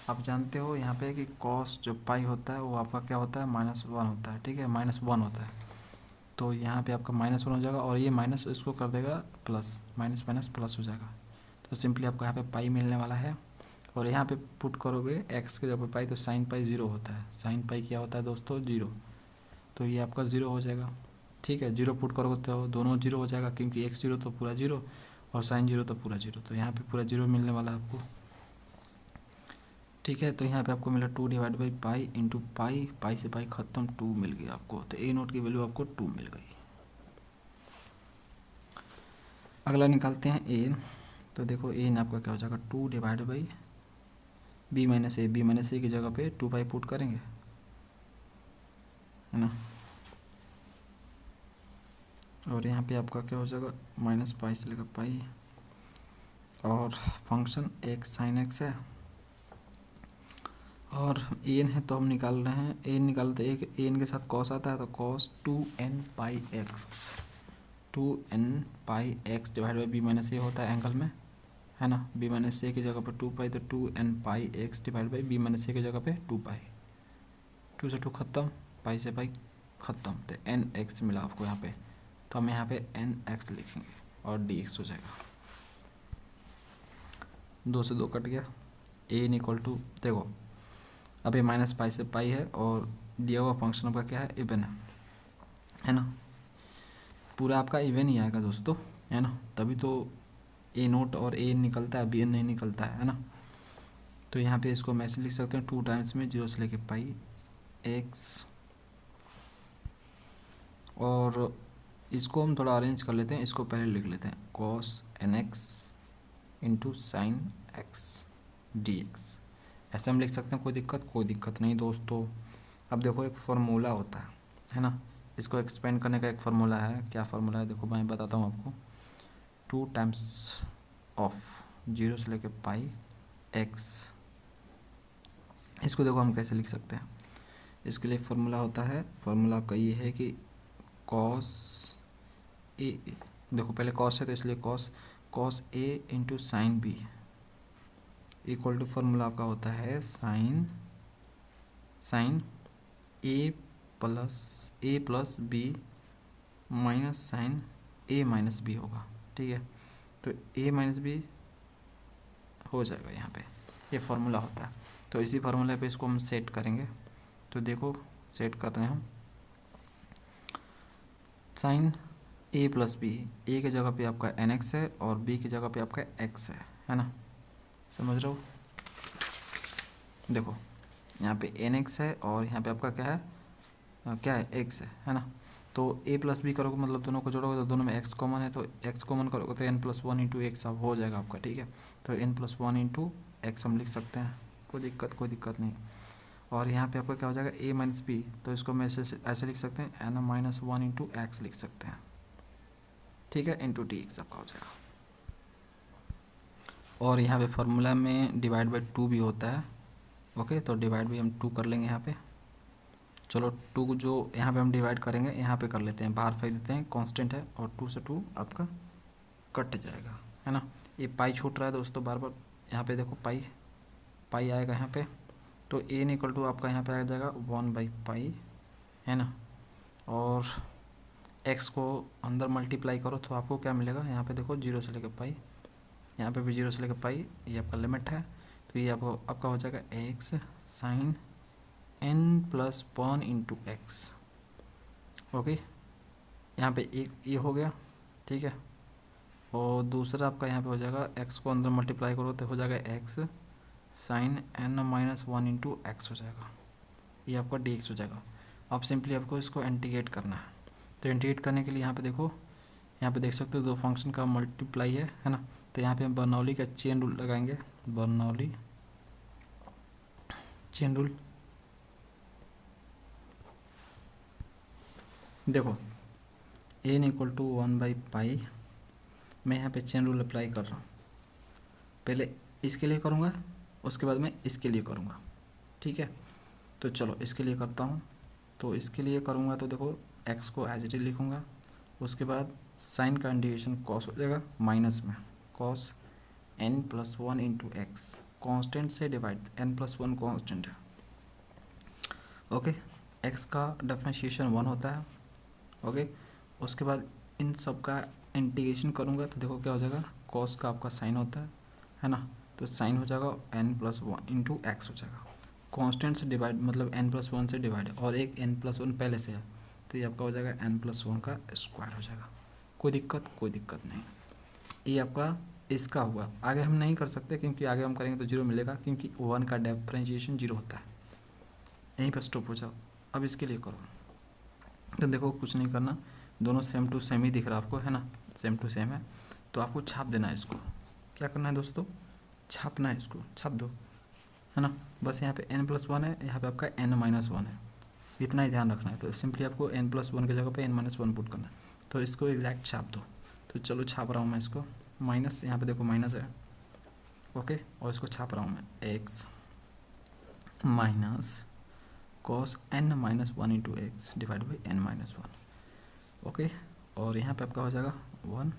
आप जानते हो यहाँ पे कि कॉस जो पाई होता है वो आपका क्या होता है, -1 होता है। ठीक है, -1 होता है, तो यहाँ पे आपका -1 हो जाएगा और ये माइनस इसको कर देगा प्लस, माइनस माइनस प्लस हो जाएगा। तो सिंपली आपको यहाँ पे पाई मिलने वाला है, और यहाँ पे पुट करोगे x की जगह पे पाई, तो साइन पाई 0 होता है। साइन पाई क्या होता है दोस्तों, 0, तो ये आपका 0 हो जाएगा। ठीक है, 0 पुट करोगे तो दोनों 0 हो जाएगा, क्योंकि x 0 तो पूरा 0 और साइन 0 तो पूरा 0, तो यहाँ पे पूरा 0 मिलने वाला है आपको। ठीक है, तो यहाँ पे आपको मिला 2 divide by pi into pi, pi से पाई खत्म, 2 मिल गया आपको। तो ए नोट की वैल्यू आपको 2 मिल गई। अगला निकालते हैं ए। तो देखो ए आपका क्या हो जाएगा, 2 divide by B minus A. B minus A की जगह पे 2 पाई पुट करेंगे, है ना। और यहाँ पे आपका क्या हो जाएगा, माइनस पाई से लेकर पाई, और फंक्शन एक्स साइन एक्स है, और एन है तो हम निकाल रहे हैं, एन निकालते एक एन के साथ कॉस आता है, तो cos 2n pi X, 2n pi X divide by B minus A होता है एंगल में, है ना। बी माइनस ए की जगह पर 2 पाई, तो 2n pi X divide by B minus A की जगह पे 2 पाई, 2 से 2 खत्म, पाई से पाई खत्म, तो एन एक्स मिला आपको यहाँ पे। तो हम यहाँ पे एन एक्स लिखेंगे और डी एक्स हो जाएगा। 2 से 2 कट गया। ए इन इक्वल टू, देखो अब ये माइनस पाई से पाई है और दिया हुआ फंक्शन आपका क्या है, इवन है ना। पूरा आपका इवन ही आएगा दोस्तों, है ना, तभी तो ए नोट और ए निकलता है, बी एन नहीं निकलता है ना। तो यहाँ पे इसको मैसेज लिख सकते हैं 2 टाइम्स में 0 से लेके पाई एक्स, और इसको हम थोड़ा अरेंज कर लेते हैं, इसको पहले लिख लेते हैं cos N x into sine X D X. ऐसे हम लिख सकते हैं, कोई दिक्कत नहीं दोस्तों। अब देखो एक फार्मूला होता है ना, इसको एक्सपेंड करने का एक फार्मूला है। क्या फार्मूला है, देखो मैं बताता हूँ आपको। 2 टाइम्स ऑफ 0 से लेके पाई एक्स, इसको देखो हम कैसे लिख सकते हैं। इसके लिए फार्मूला होता है, फार्मूला आपका ये है कि कॉस ए, देखो पहले कॉस है तो इसलिए cos A into sine B equal to, formula आपका होता है साइन ए प्लस बी माइनस साइन ए माइनस बी होगा। ठीक है, तो ए माइनस बी हो जाएगा यहाँ पे, ये फार्मूला होता है। तो इसी फार्मूले पे इसको हम सेट करेंगे। तो देखो सेट कर रहे हैं हम, साइन ए प्लस बी, ए की जगह पे आपका एन एक्स है और बी की जगह पे आपका एक्स है ना, समझ रहे हो। देखो यहाँ पे एन एक्स है और यहाँ पे आपका क्या है एक्स है ना। तो a प्लस बी करोगे मतलब दोनों को जोड़ोगे तो दोनों में x कॉमन है, तो x कॉमन करोगे तो n plus one into X हो जाएगा आपका, ठीक है। तो n plus one into x हम लिख सकते हैं, कोई दिक्कत नहीं। और यहाँ पे आपका क्या हो जाएगा a माइनस बी, तो इसको मैं ऐसे लिख सकते हैं n minus one into x लिख सकते हैं, ठीक है, इंटू डी एक्स आपका हो जाएगा। और यहाँ पे फार्मूला में डिवाइड बाई टू भी होता है, ओके, तो डिवाइड भी हम टू कर लेंगे यहाँ पे। चलो टू जो यहाँ पे हम डिवाइड करेंगे यहाँ पे कर लेते हैं, बाहर फेंक देते हैं, कांस्टेंट है और टू से टू आपका कट जाएगा, है ना। ये पाई छूट रहा है दोस्तों बार बार, यहाँ पे देखो पाई आएगा यहाँ पे, तो ए इक्वल टू आपका यहाँ पे आ जाएगा 1/पाई, है ना। और एक्स को अंदर मल्टीप्लाई करो तो आपको क्या मिलेगा, यहाँ पे देखो 0 से लेकर पाई, यहाँ पे भी 0 से लेकर पाई, ये आपका लिमिट है। तो ये आपका हो जाएगा X sine n plus one into X, okay. यहाँ पे एक ये हो गया, ठीक है। और दूसरा आपका यहाँ पे हो जाएगा x को अंदर मल्टीप्लाई करो तो हो जाएगा x sine n minus one into X हो जाएगा, ये आपका dx हो जाएगा। अब सिंपली आपको इसको इंटीग्रेट करना है, तो इंटीग्रेट करने के लिए यहाँ पे देखो, यहाँ पे देख सकते हो दो फंक्शन का मल्टीप्लाई है ना। तो यहाँ पे हम बर्नौली का चेन रूल लगाएंगे, बर्नौली चेन रूल। देखो n इक्वल टू 1/पाई, मैं यहाँ पे चेन रूल अप्लाई कर रहा हूँ, पहले इसके लिए करूँगा उसके बाद मैं इसके लिए करूँगा, ठीक है। तो चलो इसके लिए करता हूँ, तो इसके लिए करूँगा तो देखो x को एज इट इज लिखूँगा, उसके बाद साइन का इंडिकेशन कॉस हो जाएगा माइनस में, cos n plus one into X, constant से divide, n plus one constant है, ओके। x का डिफरेंशिएशन 1 होता है, ओके। उसके बाद इन सब का इंटीग्रेशन करूँगा तो देखो क्या हो जाएगा, कॉस का आपका साइन होता है ना, तो साइन हो जाएगा n plus one into X हो जाएगा, कांस्टेंट से डिवाइड मतलब n प्लस वन से डिवाइड, और एक n प्लस वन पहले से है, तो ये आपका हो जाएगा n प्लस वन का स्क्वायर हो जाएगा। कोई दिक्कत नहीं। ये आपका इसका हुआ, आगे हम नहीं कर सकते क्योंकि आगे हम करेंगे तो जीरो मिलेगा, क्योंकि वन का डिफरेंशिएशन जीरो होता है, यहीं पर स्टॉप हो जाओ। अब इसके लिए करो तो देखो कुछ नहीं करना, दोनों सेम टू सेम ही दिख रहा है आपको, है ना, सेम टू सेम है, तो आपको छाप देना है इसको। क्या करना है दोस्तों, छापना है इसको, छाप दो, है ना। बस यहाँ पे n प्लस वन है, यहाँ पे आपका n माइनस वन है, इतना ही ध्यान रखना है। तो सिंपली आपको n प्लस वन की जगह पे n माइनस वन पुट करना है, तो इसको एग्जैक्ट छाप दो। तो चलो छाप रहा हूँ मैं इसको, माइनस यहाँ पे देखो माइनस है, ओके, और इसको छाप रहा हूँ मैं x minus cos n minus one into X divide by n minus one, okay. और यहाँ पे आपका हो जाएगा 1,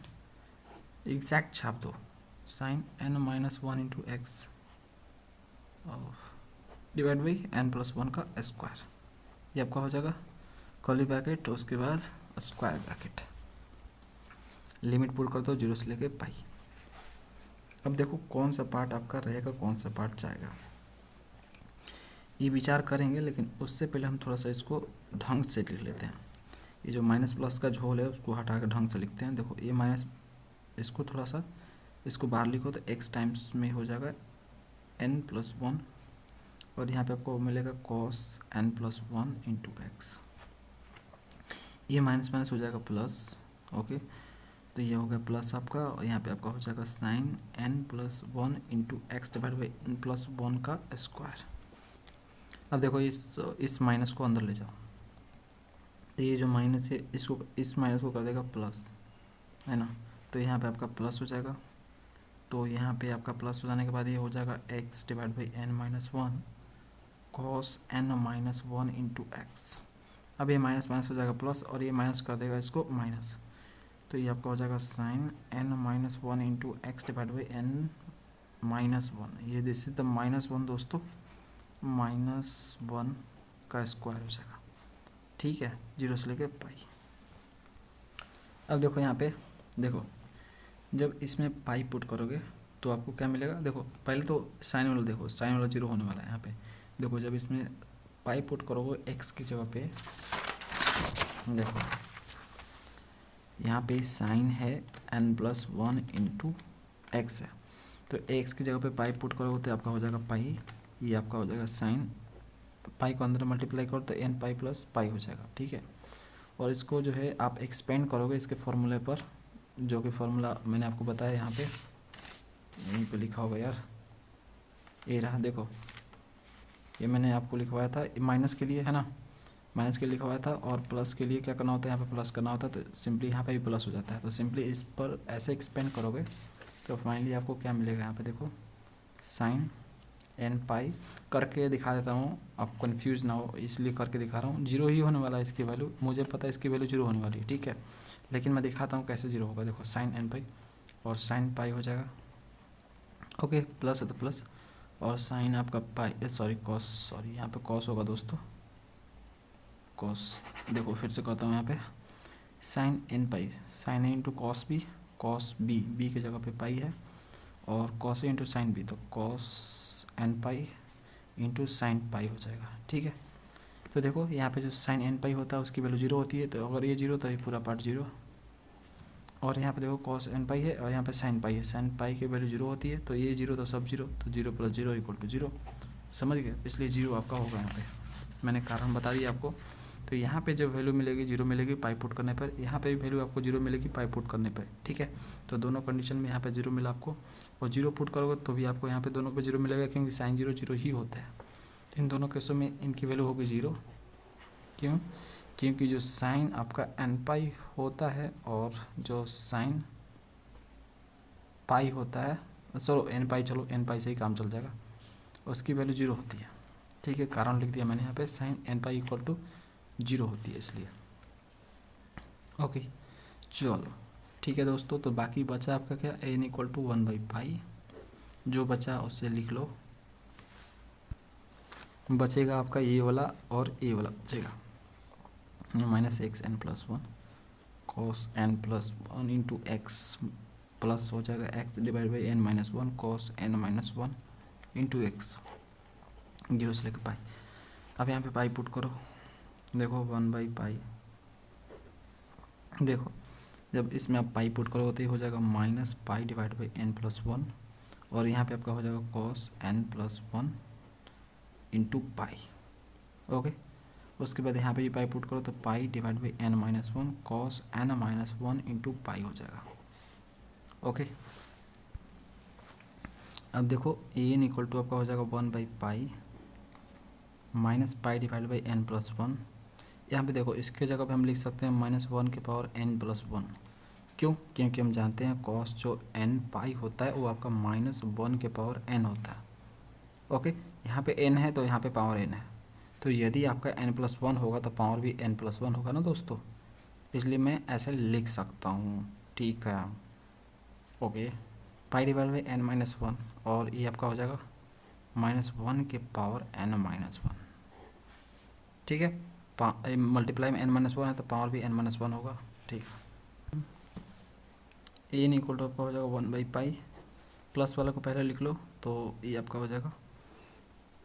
एग्जैक्ट छाप दो, sine n minus one into X divide by n plus one का स्क्वायर, ये आपका हो जाएगा कर्ली ब्रैकेट, तो उसके बाद स्क्वायर ब्रैकेट, लिमिट पुट कर दो 0 से लेके पाई। अब देखो कौन सा पार्ट आपका रहेगा, कौन सा पार्ट जाएगा, ये विचार करेंगे, लेकिन उससे पहले हम थोड़ा सा इसको ढंग से लिख लेते हैं। ये जो माइनस प्लस का झोल है उसको हटा कर ढंग से लिखते हैं। देखो ये माइनस, इसको थोड़ा सा इसको बाहर लिखो तो x टाइम्स में हो जाएगा n प्लस वन, और यहाँ पे आपको मिलेगा cos n plus one into x, ये माइनस माइनस हो जाएगा प्लस, ओके। तो ये हो गया प्लस आपका, और यहाँ पे आपका हो जाएगा sine n plus one into X divide by n plus one का स्क्वायर। अब देखो इस माइनस को अंदर ले जाओ, तो ये जो माइनस है इसको, इस माइनस को कर देगा प्लस, है ना, तो यहाँ पे आपका प्लस हो जाएगा। तो यहाँ पे आपका प्लस हो जाने के बाद ये हो जाएगा x divide by n minus one cos n minus one into x. अब ये माइनस माइनस हो जाएगा प्लस, और ये माइनस कर देगा इसको माइनस, तो ये आपका हो जाएगा sine n minus one into X divide by n minus one, ये this is the minus one दोस्तों, माइनस वन का स्क्वायर हो जाएगा, ठीक है, 0 से लेके पाई। अब देखो यहाँ पे देखो, जब इसमें पाई पुट करोगे तो आपको क्या मिलेगा, देखो पहले तो साइन वाला देखो, साइन वाला 0 होने वाला है यहाँ पे। देखो जब इसमें पाई पुट करोगे x की जगह पे, देखो यहाँ पे साइन है n plus one into x है, तो x की जगह पे पाई पुट करोगे तो आपका हो जाएगा पाई, ये आपका हो जाएगा साइन, पाई को अंदर मल्टीप्लाई करो तो n पाई प्लस पाई हो जाएगा, ठीक है। और इसको जो है आप एक्सपेंड करोगे इसके फॉर्मूले पर, जो कि फार्मूला मैंने आपको बताया यहाँ पे, यहीं पे लिखा होगा यार, ये रहा देखो, ये मैंने आपको लिखवाया था माइनस के लिए है ना, माइनस के लिए लिखवाया था, और प्लस के लिए क्या करना होता है, यहाँ पे प्लस करना होता है, तो सिंपली यहाँ पे भी प्लस हो जाता है। तो सिंपली इस पर ऐसे एक्सपेंड करोगे तो फाइनली आपको क्या मिलेगा, यहाँ पे देखो साइन एन पाई, करके दिखा देता हूँ, आप कंफ्यूज ना हो इसलिए करके दिखा रहा हूँ। जीरो ही होने वाला है इसकी वैल्यू, मुझे पता है इसकी वैल्यू जीरो होने वाली है, ठीक है, लेकिन मैं दिखाता हूँ कैसे जीरो होगा। देखो साइन एन पाई और साइन पाई हो जाएगा, ओके, प्लस है तो प्लस, और साइन आपका पाई सॉरी कॉस, सॉरी यहाँ पे कॉस होगा दोस्तों, कॉस, देखो फिर से करता हूँ यहाँ पे sine N pi, sine A into cos B, B की जगह पे पाई है, और cos A into sine B, तो cos N pi into sine pi हो जाएगा, ठीक है। तो देखो यहाँ पे जो साइन एन पाई होता है उसकी वैल्यू जीरो होती है, तो अगर ये जीरो तो ये पूरा पार्ट जीरो, और यहाँ पे देखो कॉस एन पाई है और यहाँ पे साइन पाई है, साइन पाई की वैल्यू जीरो होती है, तो ये जीरो तो सब जीरो, तो zero plus zero equal to zero, समझ गए, इसलिए जीरो आपका होगा। यहाँ पे मैंने कारण बता दिया आपको। तो यहाँ पे जो वैल्यू मिलेगी जीरो मिलेगी पाई पुट करने पर, यहाँ पे भी वैल्यू आपको जीरो मिलेगी पाई पुट करने पर, ठीक है। तो दोनों कंडीशन में यहाँ पे जीरो मिला आपको, और जीरो पुट करोगे तो भी आपको यहाँ पे दोनों पे जीरो मिलेगा, क्योंकि साइन जीरो जीरो ही होता है। तो इन दोनों केसों में इनकी वैल्यू होगी जीरो, क्यों, क्योंकि जो साइन आपका एन पाई होता है और जो साइन पाई होता है, चलो एन पाई, चलो एन पाई से ही काम चल जाएगा, उसकी वैल्यू जीरो होती है, ठीक है। कारण लिख दिया मैंने यहाँ पे, sine N pi equal to zero होती है इसलिए, ओके चलो ठीक है दोस्तों। तो बाकी बचा आपका क्या, N equal to one by pi, जो बचा उससे लिख लो, बचेगा आपका ये वाला और ये वाला बचेगा, minus X N plus one cos N plus one into X, plus हो जाएगा X divide by N minus one cos N minus one into X, zero से लेकर पाई। अब यहाँ पे पाई पुट करो, देखो वन बाई पाई, देखो जब इसमें आप पाई पुट करोगे तो ये हो जाएगा minus pi divide by N plus one, और यहाँ पे आपका हो जाएगा cos N plus one into pi, okay. उसके बाद यहाँ पे भी पाई पुट करो तो pi divide by N minus one cos N minus one into pi हो जाएगा, ओके। अब देखो एन इक्वल टू आपका हो जाएगा one by pi minus pi divide by N plus one, यहाँ पे देखो इसके जगह पे हम लिख सकते हैं माइनस वन के पावर एन प्लस वन, क्यों, क्योंकि हम जानते हैं कॉस जो एन पाई होता है वो आपका माइनस वन के पावर एन होता है, ओके। यहाँ पे एन है तो यहाँ पे पावर एन है, तो यदि आपका एन प्लस वन होगा तो पावर भी एन प्लस वन होगा ना दोस्तों, इसलिए मैं ऐसे लिख सकता हूँ, ठीक है, okay. Pi divide by N minus one, और ये आपका हो जाएगा माइनस वन के पावर एन माइनस वन, ठीक है। मल्टीप्लाई में एन माइनस वन है तो पावर भी एन माइनस वन होगा, ठीक है। एन इक्वल टू आपका हो जाएगा वन बाई पाई, प्लस वाला को पहले लिख लो, तो ये आपका हो जाएगा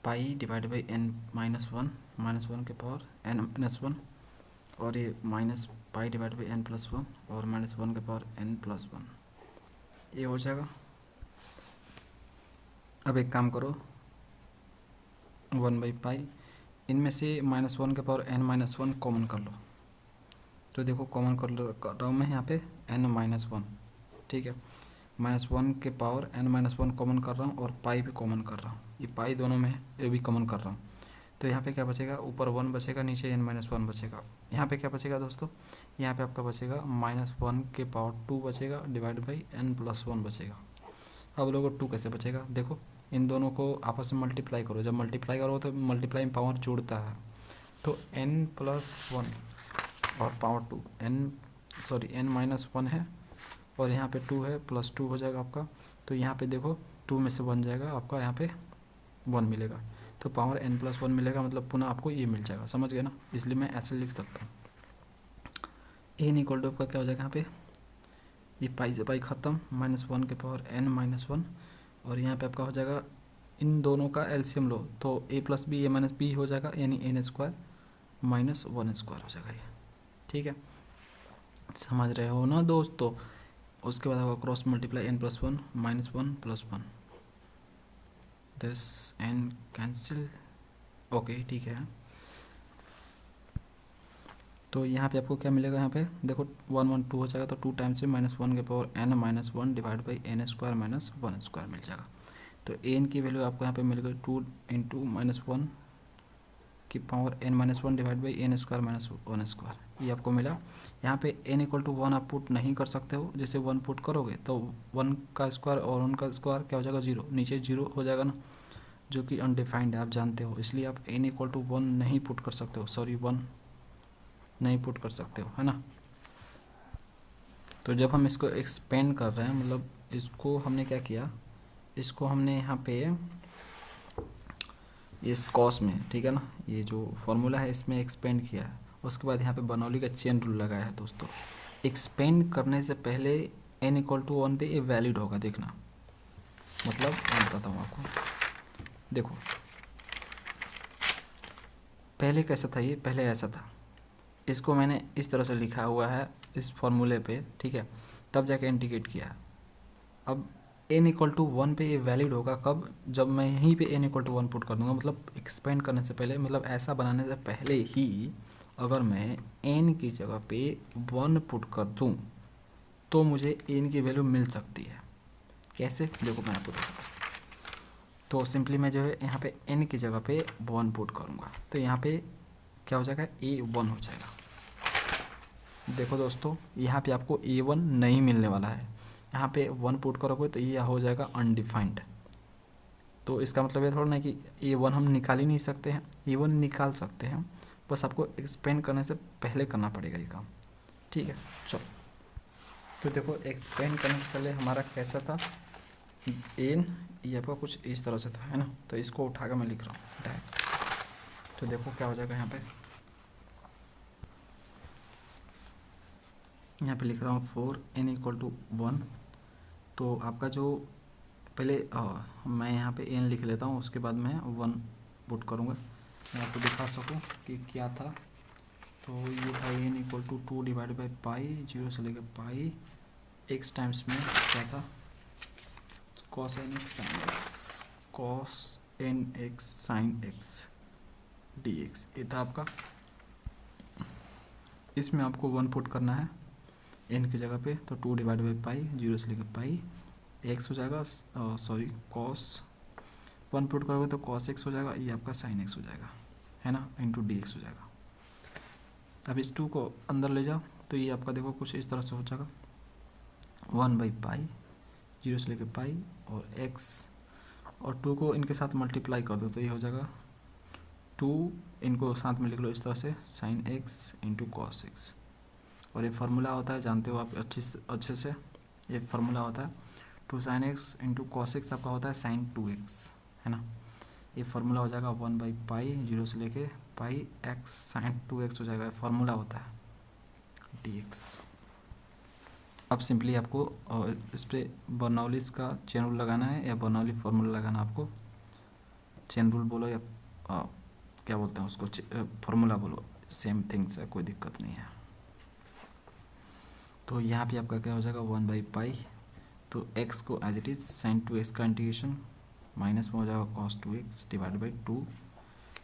pi divide by N minus one के पावर एन माइनस वन, और ये minus pi divide by N plus one और माइनस वन के पावर एन प्लस वन, ये हो जाएगा। अब एक काम करो, वन बाई पाई, इनमें से माइनस वन के power N minus one common कर लो, तो देखो कॉमन कर रहा हूँ मैं यहाँ पे एन माइनस वन, ठीक है, माइनस वन के power N minus one common कर रहा हूँ, और पाई भी कॉमन कर रहा हूँ, ये पाई दोनों में है, ये भी कॉमन कर रहा हूँ। तो यहाँ पे क्या बचेगा, ऊपर वन बचेगा, नीचे एन माइनस वन बचेगा। यहाँ पे क्या बचेगा दोस्तों, यहाँ पे आपका बचेगा माइनस वन के पावर टू बचेगा divide by N plus one बचेगा। अब लोगों टू कैसे बचेगा, देखो इन दोनों को आपस में मल्टीप्लाई करो, जब मल्टीप्लाई करो तो मल्टीप्लाई में पावर जुड़ता है, तो एन प्लस वन और power two, N minus one है और यहाँ पे टू है, प्लस टू हो जाएगा आपका, तो यहाँ पे देखो टू में से वन जाएगा आपका, यहाँ पे वन मिलेगा, तो पावर एन प्लस वन मिलेगा, मतलब पुनः आपको ये मिल जाएगा, समझ गए ना, इसलिए मैं ऐसे लिख सकता हूँ। एन इक्वल टू आपका क्या हो जाएगा, यहाँ पे ये पाई से पाई ख़त्म, माइनस वन के पावर एन माइनस वन, और यहाँ पे आपका हो जाएगा इन दोनों का एलसीएम लो तो A plus B A minus B हो जाएगा, यानी N square minus one square हो जाएगा ये, ठीक है, समझ रहे हो ना दोस्तों। उसके बाद आपका cross multiply n plus one minus one plus one, this n cancel, okay ठीक है। तो यहाँ पे आपको क्या मिलेगा, यहाँ पे देखो 1 1 2 हो जाएगा, तो 2 टाइम्स में -1 के power n -1 divide by n square minus 1 square मिल जाएगा। तो n की वैल्यू आपको यहाँ पे मिल गई 2 इंटू -1 की power n-1 divide by n square minus 1 square, ये आपको मिला। यहाँ पे n इक्वल टू 1 आप पुट नहीं कर सकते हो, जैसे 1 पुट करोगे तो 1 का स्क्वायर और 1 का स्क्वायर क्या हो जाएगा 0, नीचे 0 हो जाएगा ना, जो कि अनडिफाइंड है आप जानते हो, इसलिए आप n इक्वल टू 1 नहीं पुट कर सकते हो, सॉरी 1 नहीं पुट कर सकते हो, है ना। तो जब हम इसको एक्सपेंड कर रहे हैं, मतलब इसको हमने क्या किया, इसको हमने यहाँ पे इस कॉस में, ठीक है ना, ये जो फॉर्मूला है इसमें एक्सपेंड किया है, उसके बाद यहाँ पे बर्नौली का चेन रूल लगाया है दोस्तों। एक्सपेंड करने से पहले n इक्वल टू 1 पे ये वैलिड होगा, देखना, मतलब मैं बताता हूँ आपको, देखो पहले कैसा था, ये पहले ऐसा था, इसको मैंने इस तरह से लिखा हुआ है इस फॉर्मूले पे, ठीक है, तब जाके इंडिकेट किया है। अब n इक्वल टू 1 पे ये वैलिड होगा कब, जब मैं यहीं पे n इक्वल टू 1 पुट कर दूंगा, मतलब एक्सपेंड करने से पहले, मतलब ऐसा बनाने से पहले ही अगर मैं n की जगह पे 1 पुट कर दूं तो मुझे n की वैल्यू मिल सकती है। कैसे, देखो मैं आपको बताता हूँ। तो सिंपली मैं जो है यहाँ पे n की जगह पे 1 पुट करूँगा, तो यहाँ पे क्या हो जाएगा, a1 हो जाएगा। देखो दोस्तों, यहाँ पे आपको a1 नहीं मिलने वाला है, यहाँ पे 1 पुट करोगे तो ये हो जाएगा अनडिफाइंड। तो इसका मतलब ये थोड़ा ना कि a1 हम निकाल ही नहीं सकते हैं, a1 निकाल सकते हैं, बस आपको एक्सपेंड करने से पहले करना पड़ेगा ये काम, ठीक है। चलो, तो देखो एक्सपेंड करने से पहले हमारा कैसा था, n ये आपका कुछ इस तरह से था, है ना, तो इसको उठा कर मैं लिख रहा हूँ डायरेक्ट। तो देखो क्या हो जाएगा, यहाँ पे लिख रहा हूँ 4n इक्वल टू 1। तो आपका जो पहले मैं यहाँ पे n लिख लेता हूँ, उसके बाद मैं 1 पुट करूँगा, मैं आपको दिखा सकूँ कि क्या था। तो ये था n equal to 2 divide by pi, 0 से लेकर पाई, x टाइम्स में क्या था, cos nx sin x, cos nx sin x dx, ये था आपका। इसमें आपको 1 पुट करना है n की जगह पे, तो 2 डिवाइड बाई पाई, 0 से लेकर पाई, x हो जाएगा, सॉरी cos 1 पुट करोगे तो cos x हो जाएगा, ये आपका sin x हो जाएगा, है ना, इंटू dx हो जाएगा। अब इस 2 को अंदर ले जाओ तो ये आपका देखो कुछ इस तरह से हो जाएगा, 1 बाई पाई, 0 से लेकर पाई, और x और 2 को इनके साथ मल्टीप्लाई कर दो तो ये हो जाएगा 2, इनको साथ में लिख लो इस तरह से, sin x into cos x। और ये फार्मूला होता है, जानते हो आप अच्छे से, ये फार्मूला होता है 2 sin x into cos x आपका होता है sin 2x, है ना। ये फार्मूला हो जाएगा 1 बाई पाई, 0 से लेके पाई, x sin 2x हो जाएगा, फार्मूला होता है dx। अब सिंपली आपको इस पर बर्नौलीज का चेन रूल लगाना है, या बर्नौली फार्मूला लगाना, आपको चेन रूल बोलो या क्या बोलते हैं उसको, फार्मूला बोलो, सेम थिंग्स है, कोई दिक्कत नहीं है। तो यहाँ पे आपका क्या हो जाएगा 1 बाई पाई, तो x को as it is sin 2x का इंटीग्रेशन, माइनस में हो जाएगा cos 2x डिवाइड बाई 2,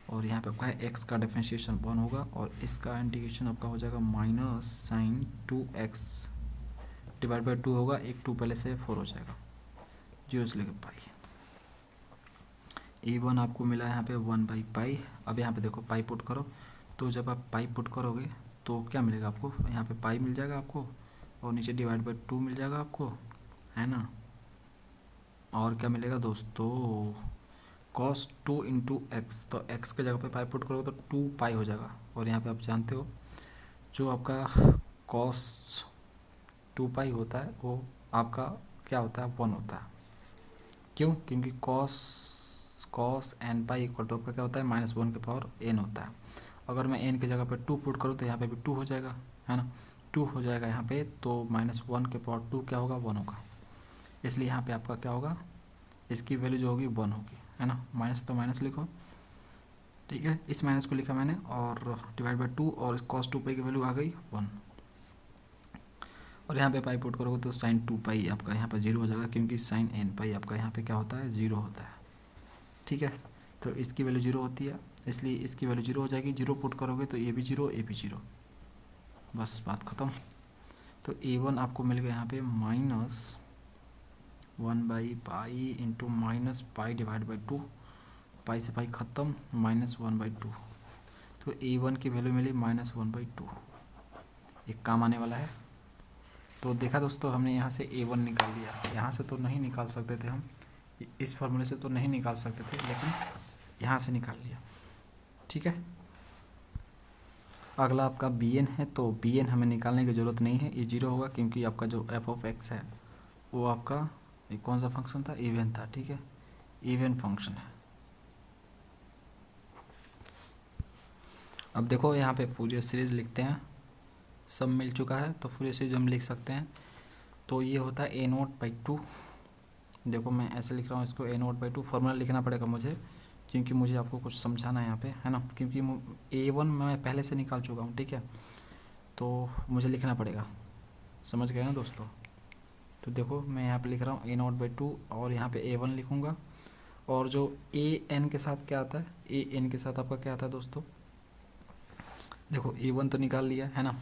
और यहाँ पे आपका है x का डिफरेंशिएशन 1 होगा, और इसका इंटीग्रेशन आपका हो जाएगा minus sin 2x divide by 2 होगा, एक 2 पहले से 4 हो जाएगा, 0 से लेकर पाई। a1 आपको मिला यहाँ पे 1 बाई पाई। अब यहाँ पे देखो पाई पुट करो, तो जब आप पाई पुट करोगे तो क्या मिलेगा आपको, यहाँ पे पाई मिल जाएगा आपको, और नीचे डिवाइड बाई 2 मिल जाएगा आपको, है ना। और क्या मिलेगा दोस्तों, cos 2 इंटू एक्स, तो x के जगह पे पाई पुट करोगे तो 2 पाई हो जाएगा, और यहाँ पे आप जानते हो जो आपका cos 2 पाई होता है वो आपका क्या होता है, 1 होता है। क्यों, क्योंकि cos n pi equal to आपका क्या होता है, -1 के पावर n होता है। अगर मैं n की जगह पे 2 पुट करूँ तो यहाँ पे भी 2 हो जाएगा, है ना, 2 हो जाएगा यहाँ पे, तो -1 के पावर 2 क्या होगा, 1 होगा, इसलिए यहाँ पे आपका क्या होगा, इसकी वैल्यू जो होगी 1 होगी, है ना। माइनस तो माइनस लिखो, ठीक है, इस माइनस को लिखा मैंने, और डिवाइड बाई 2, और cos 2 पाई की वैल्यू आ गई 1, और यहाँ पे पाई पुट करोगे तो sin 2 पाई आपका यहाँ पे 0 हो जाएगा, क्योंकि sin n पाई आपका यहाँ पे क्या होता है, 0 होता है, ठीक है। तो इसकी वैल्यू 0 होती है, इसलिए इसकी वैल्यू 0 हो जाएगी, 0 पुट करोगे तो ये भी 0, ये भी 0, बस बात ख़त्म। तो a1 आपको मिल गया यहाँ पे -1/पाई इंटू -पाई डिवाइड बाई 2, पाई से पाई ख़त्म, -1/2। तो a1 की वैल्यू मिली -1/2, एक काम आने वाला है। तो देखा दोस्तों, हमने यहाँ से a1 निकाल लिया। यहाँ से तो नहीं निकाल सकते थे हम, इस फॉर्मूले से तो नहीं निकाल सकते थे, लेकिन यहाँ से निकाल लिया। ठीक है, अगला आपका bn है। तो bn हमें निकालने की ज़रूरत नहीं है, ये 0 होगा, क्योंकि आपका जो f(x) है वो आपका कौन सा फंक्शन था, इवन था। ठीक है, इवन फंक्शन है। अब देखो यहाँ पे फूरियर सीरीज़ लिखते हैं, सब मिल चुका है तो फूरियर सीरीज हम लिख सकते हैं। तो ये होता है a0/2। देखो मैं ऐसे लिख रहा हूँ इसको, a0/2 फॉर्मूला लिखना पड़ेगा मुझे, क्योंकि मुझे आपको कुछ समझाना है यहाँ पे, है ना, क्योंकि a1 मैं पहले से निकाल चुका हूँ। ठीक है, तो मुझे लिखना पड़ेगा, समझ गए ना दोस्तों। तो देखो मैं यहाँ पे लिख रहा हूँ a0/2 और यहाँ पे a1 लिखूँगा। और जो an के साथ क्या आता है, an के साथ आपका क्या आता है दोस्तों, देखो a1 तो निकाल लिया है ना,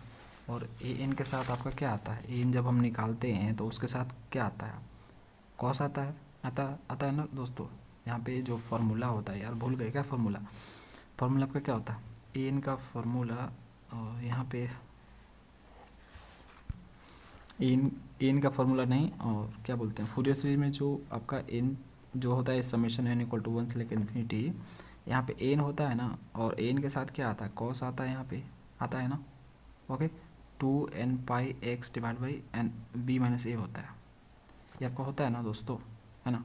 और an के साथ आपका क्या आता है, an जब हम निकालते हैं तो उसके साथ क्या आता है, कॉस आता है, आता है ना दोस्तों। यहाँ पे जो फार्मूला होता है, यार भूल गए क्या फार्मूला, फार्मूला आपका क्या होता है, an का फार्मूला, यहाँ पे एन का फार्मूला नहीं, और क्या बोलते हैं फूरियर सीरीज में जो आपका एन जो होता है, समेशन n = 1 से लेकर इन्फिनिटी, यहाँ पे एन होता है ना, और एन के साथ क्या आता है, कॉस आता है, यहाँ पे आता है ना। Okay, 2n πx divide by n b - a होता है, ये आपका होता है ना दोस्तों, है ना।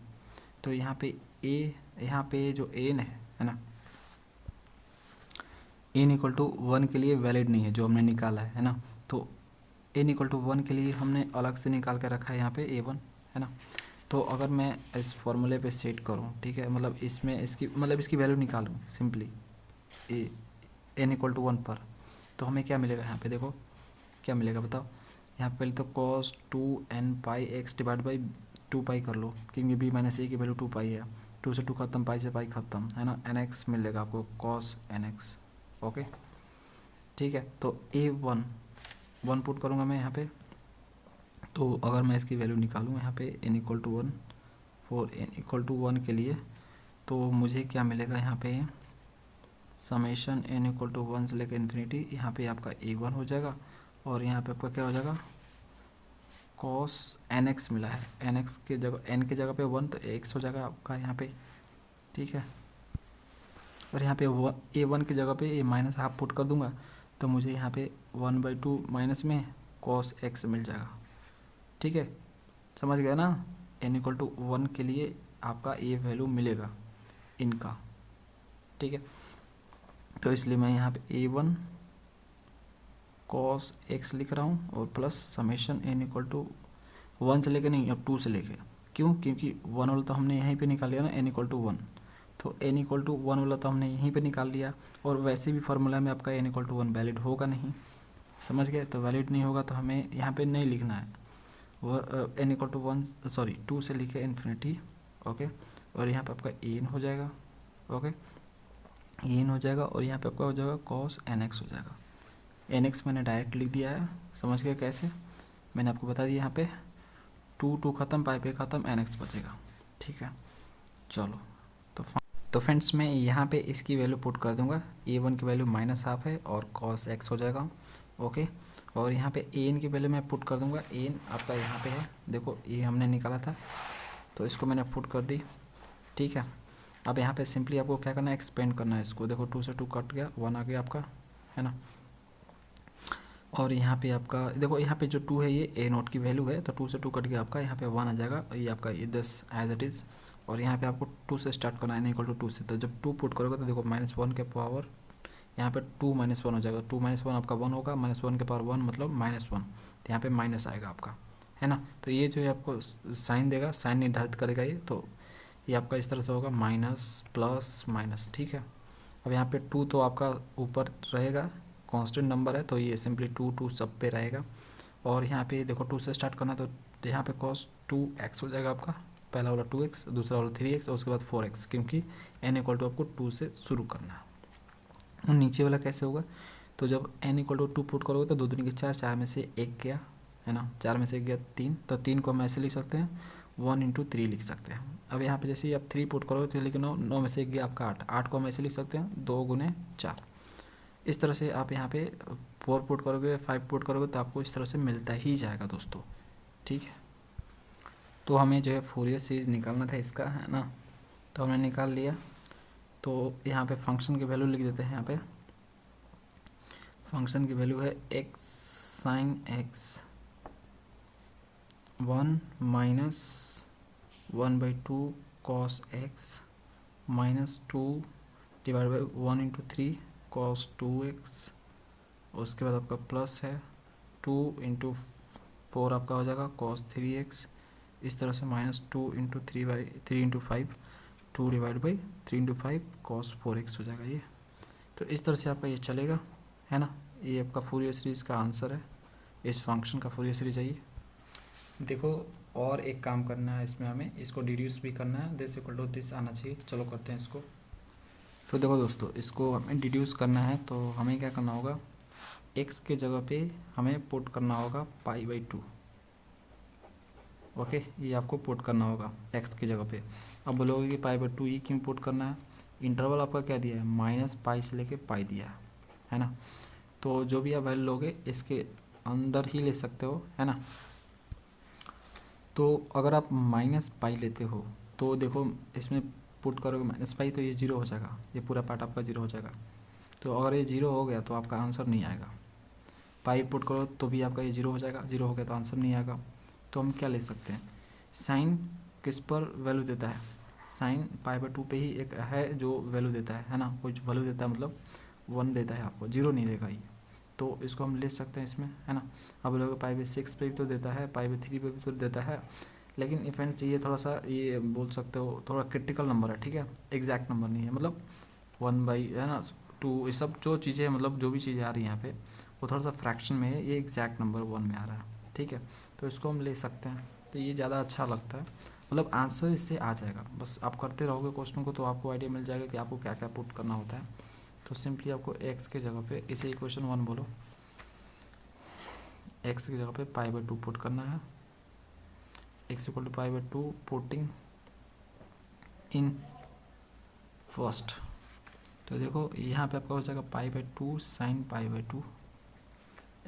तो यहाँ पे यहाँ पे जो एन है ना, n = 1 के लिए वैलिड नहीं है जो हमने निकाला है ना। तो n = 1 के लिए हमने अलग से निकाल के रखा है यहाँ पे a1, है ना। तो अगर मैं इस फॉर्मूले पे सेट करूँ, ठीक है, मतलब इसमें इसकी वैल्यू निकालूँ सिंपली n = 1 पर, तो हमें क्या मिलेगा यहाँ पे, देखो क्या मिलेगा बताओ। यहाँ पे पहले तो cos 2n πx divide by 2 कर लो, क्योंकि b - a की वैल्यू 2 है, 2 से 2 खत्म, पाई से पाई खत्म, है ना। nx मिलेगा आपको, cos nx। ओके ठीक है, तो a1 पुट करूँगा मैं यहाँ पे। तो अगर मैं इसकी वैल्यू निकालूँ यहाँ पे n = 1, फॉर n = 1 के लिए, तो मुझे क्या मिलेगा यहाँ पे, समेशन n = 1 से लेकर इन्फिनिटी, यहाँ पे आपका a1 हो जाएगा, और यहाँ पे आपका क्या हो जाएगा, cos nx मिला है, nx के जगह n के जगह पे 1, तो x हो जाएगा आपका यहाँ पे। ठीक है, और यहाँ पे a1 की जगह पे -½ पुट कर दूंगा, तो मुझे यहाँ पे 1/2 माइनस में cos x मिल जाएगा। ठीक है, समझ गया ना। n = 1 के लिए आपका ये वैल्यू मिलेगा इनका। ठीक है, तो इसलिए मैं यहाँ पे a1 cos x लिख रहा हूँ, और प्लस समेशन n = 1 से लेकर नहीं, अब 2 से लेके। क्यों, क्योंकि 1 वाला तो हमने यहीं पे निकाल लिया ना, n = 1, तो n = 1 वाला तो हमने यहीं पे निकाल लिया। और वैसे भी फार्मूला में आपका n = 1 वैलिड होगा नहीं, समझ गए। तो वैलिड नहीं होगा तो हमें यहाँ पे नहीं लिखना है, वो n = 1 सॉरी 2 से लिखे इन्फिनिटी। ओके, और यहाँ पे आपका n हो जाएगा। ओके, n हो जाएगा, और यहाँ पे आपका हो जाएगा cos nx हो जाएगा। nx मैंने डायरेक्ट लिख दिया है, समझ गए कैसे, मैंने आपको बता दिया। यहाँ पे 2 खत्म, पाई पे ख़त्म, nx बचेगा। ठीक है, चलो तो फ्रेंड्स मैं यहाँ पे इसकी वैल्यू पुट कर दूंगा, a1 की वैल्यू -½ है और cos x हो जाएगा। ओके, और यहाँ पे an की वैल्यू मैं पुट कर दूंगा, an आपका यहाँ पे है, देखो ये हमने निकाला था, तो इसको मैंने पुट कर दी। ठीक है, अब यहाँ पे सिंपली आपको क्या करना है, एक्सपेंड करना है इसको। देखो 2 से 2 कट गया, 1 आ गया आपका, है ना। और यहाँ पे आपका देखो, यहाँ पे जो 2 है ये a0 की वैल्यू है, तो 2 से 2 कट गया आपका, यहाँ पे 1 आ जाएगा, ये आपका ये 10 एज इट इज़। और यहाँ पे आपको 2 से स्टार्ट करना है, n = 2 से। तो जब 2 पुट करोगे तो देखो -1 के पावर यहाँ पे 2 - 1 हो जाएगा, 2 - 1 आपका 1 होगा, -1 के पावर 1 मतलब -1, तो यहाँ पे माइनस आएगा आपका, है ना। तो ये जो है आपको साइन देगा, साइन निर्धारित करेगा ये, तो ये आपका इस तरह से होगा माइनस प्लस माइनस। ठीक है, अब यहाँ पे 2 तो आपका ऊपर रहेगा, कांस्टेंट नंबर है, तो ये सिंपली 2 सब पे रहेगा। और यहाँ पे देखो 2 से स्टार्ट करना, तो यहाँ पे cos 2x हो जाएगा आपका, पहला वाला 2x, दूसरा वाला 3x, और उसके बाद 4x, क्योंकि n = आपको 2 से शुरू करना है। और नीचे वाला कैसे होगा, तो जब n इक्वल टू 2 पुट करोगे तो 2 दूनी के 4, 4 में से 1 गया, है ना, 4 में से 1 गया 3, तो 3 को हम ऐसे लिख सकते हैं 1 इंटू 3 लिख सकते हैं। अब यहाँ पे जैसे ही आप 3 पुट करोगे तो लिख 9, 9 में से 1 गया आपका 8, 8 को हम ऐसे लिख सकते हैं 2 गुने 4। इस तरह से आप यहाँ पे 4 पुट करोगे, 5 पुट करोगे तो आपको इस तरह से मिलता ही जाएगा दोस्तों, ठीक है। तो हमें जो है फूरियर सीरीज निकालना था इसका, है ना, तो हमने निकाल लिया। तो यहाँ पे फंक्शन की वैल्यू लिख देते हैं। यहाँ पे फंक्शन की वैल्यू है x sine x 1 minus 1/2 cos x minus 2 divide by 1 into 3 cos 2x। उसके बाद आपका प्लस है 2 इंटू 4 आपका हो जाएगा कॉस 3x। इस तरह से minus 2 into 3 into 5 2 divide by 3 into 5 cos 4x हो जाएगा ये। तो इस तरह से आपका ये चलेगा, है ना। ये आपका फूरियर सीरीज़ का आंसर है, इस फंक्शन का फूरियर सीरीज है ये। देखो और एक काम करना है इसमें, हमें इसको डिड्यूस भी करना है, दिस इक्वल टू दिस आना चाहिए। चलो करते हैं इसको। तो देखो दोस्तों, इसको हमें डिड्यूस करना है तो हमें क्या करना होगा, x के जगह पे हमें पुट करना होगा π/2। ओके, ये आपको पुट करना होगा x की जगह पे। अब बोलोगे कि π/2 ये क्यों पुट करना है, इंटरवल आपका क्या दिया है, -π से लेके π दिया है ना। तो जो भी आप वैल्यू लोगे इसके अंदर ही ले सकते हो, है ना। तो अगर आप -π लेते हो तो देखो इसमें पुट करोगे -π तो ये 0 हो जाएगा, ये पूरा पार्ट आपका 0 हो जाएगा। तो अगर ये 0 हो गया तो आपका आंसर नहीं आएगा। पाई पुट करो तो भी आपका ये 0 हो जाएगा, 0 हो गया तो आंसर नहीं आएगा। तो हम क्या ले सकते हैं, साइन किस पर वैल्यू देता है, साइन π/2 पे ही एक है जो वैल्यू देता है ना, कुछ वैल्यू देता है मतलब 1 देता है आपको, 0 नहीं देगा ये। तो इसको हम ले सकते हैं इसमें, है ना। अब लोग π/6 पे भी तो देता है, π/3 पे भी तो देता है, लेकिन फ्रेंड्स ये थोड़ा सा ये बोल सकते हो थोड़ा क्रिटिकल नंबर है, ठीक है, एग्जैक्ट नंबर नहीं है। मतलब 1 बाई, है ना, 2, ये सब जो चीज़ें मतलब जो भी चीज़ें आ रही हैं यहाँ पे वो थोड़ा सा फ्रैक्शन में है, ये एग्जैक्ट नंबर 1 में आ रहा है, ठीक है। तो इसको हम ले सकते हैं, तो ये ज़्यादा अच्छा लगता है, मतलब आंसर इससे आ जाएगा। बस आप करते रहोगे क्वेश्चन को तो आपको आइडिया मिल जाएगा कि आपको क्या क्या पुट करना होता है। तो सिंपली आपको x के जगह पे इसे इक्वेशन 1 बोलो, x की जगह पे π/2 पुट करना है, x equal to π/2 putting in first. तो देखो यहाँ पे आपका हो जाएगा π/2 साइन π/2,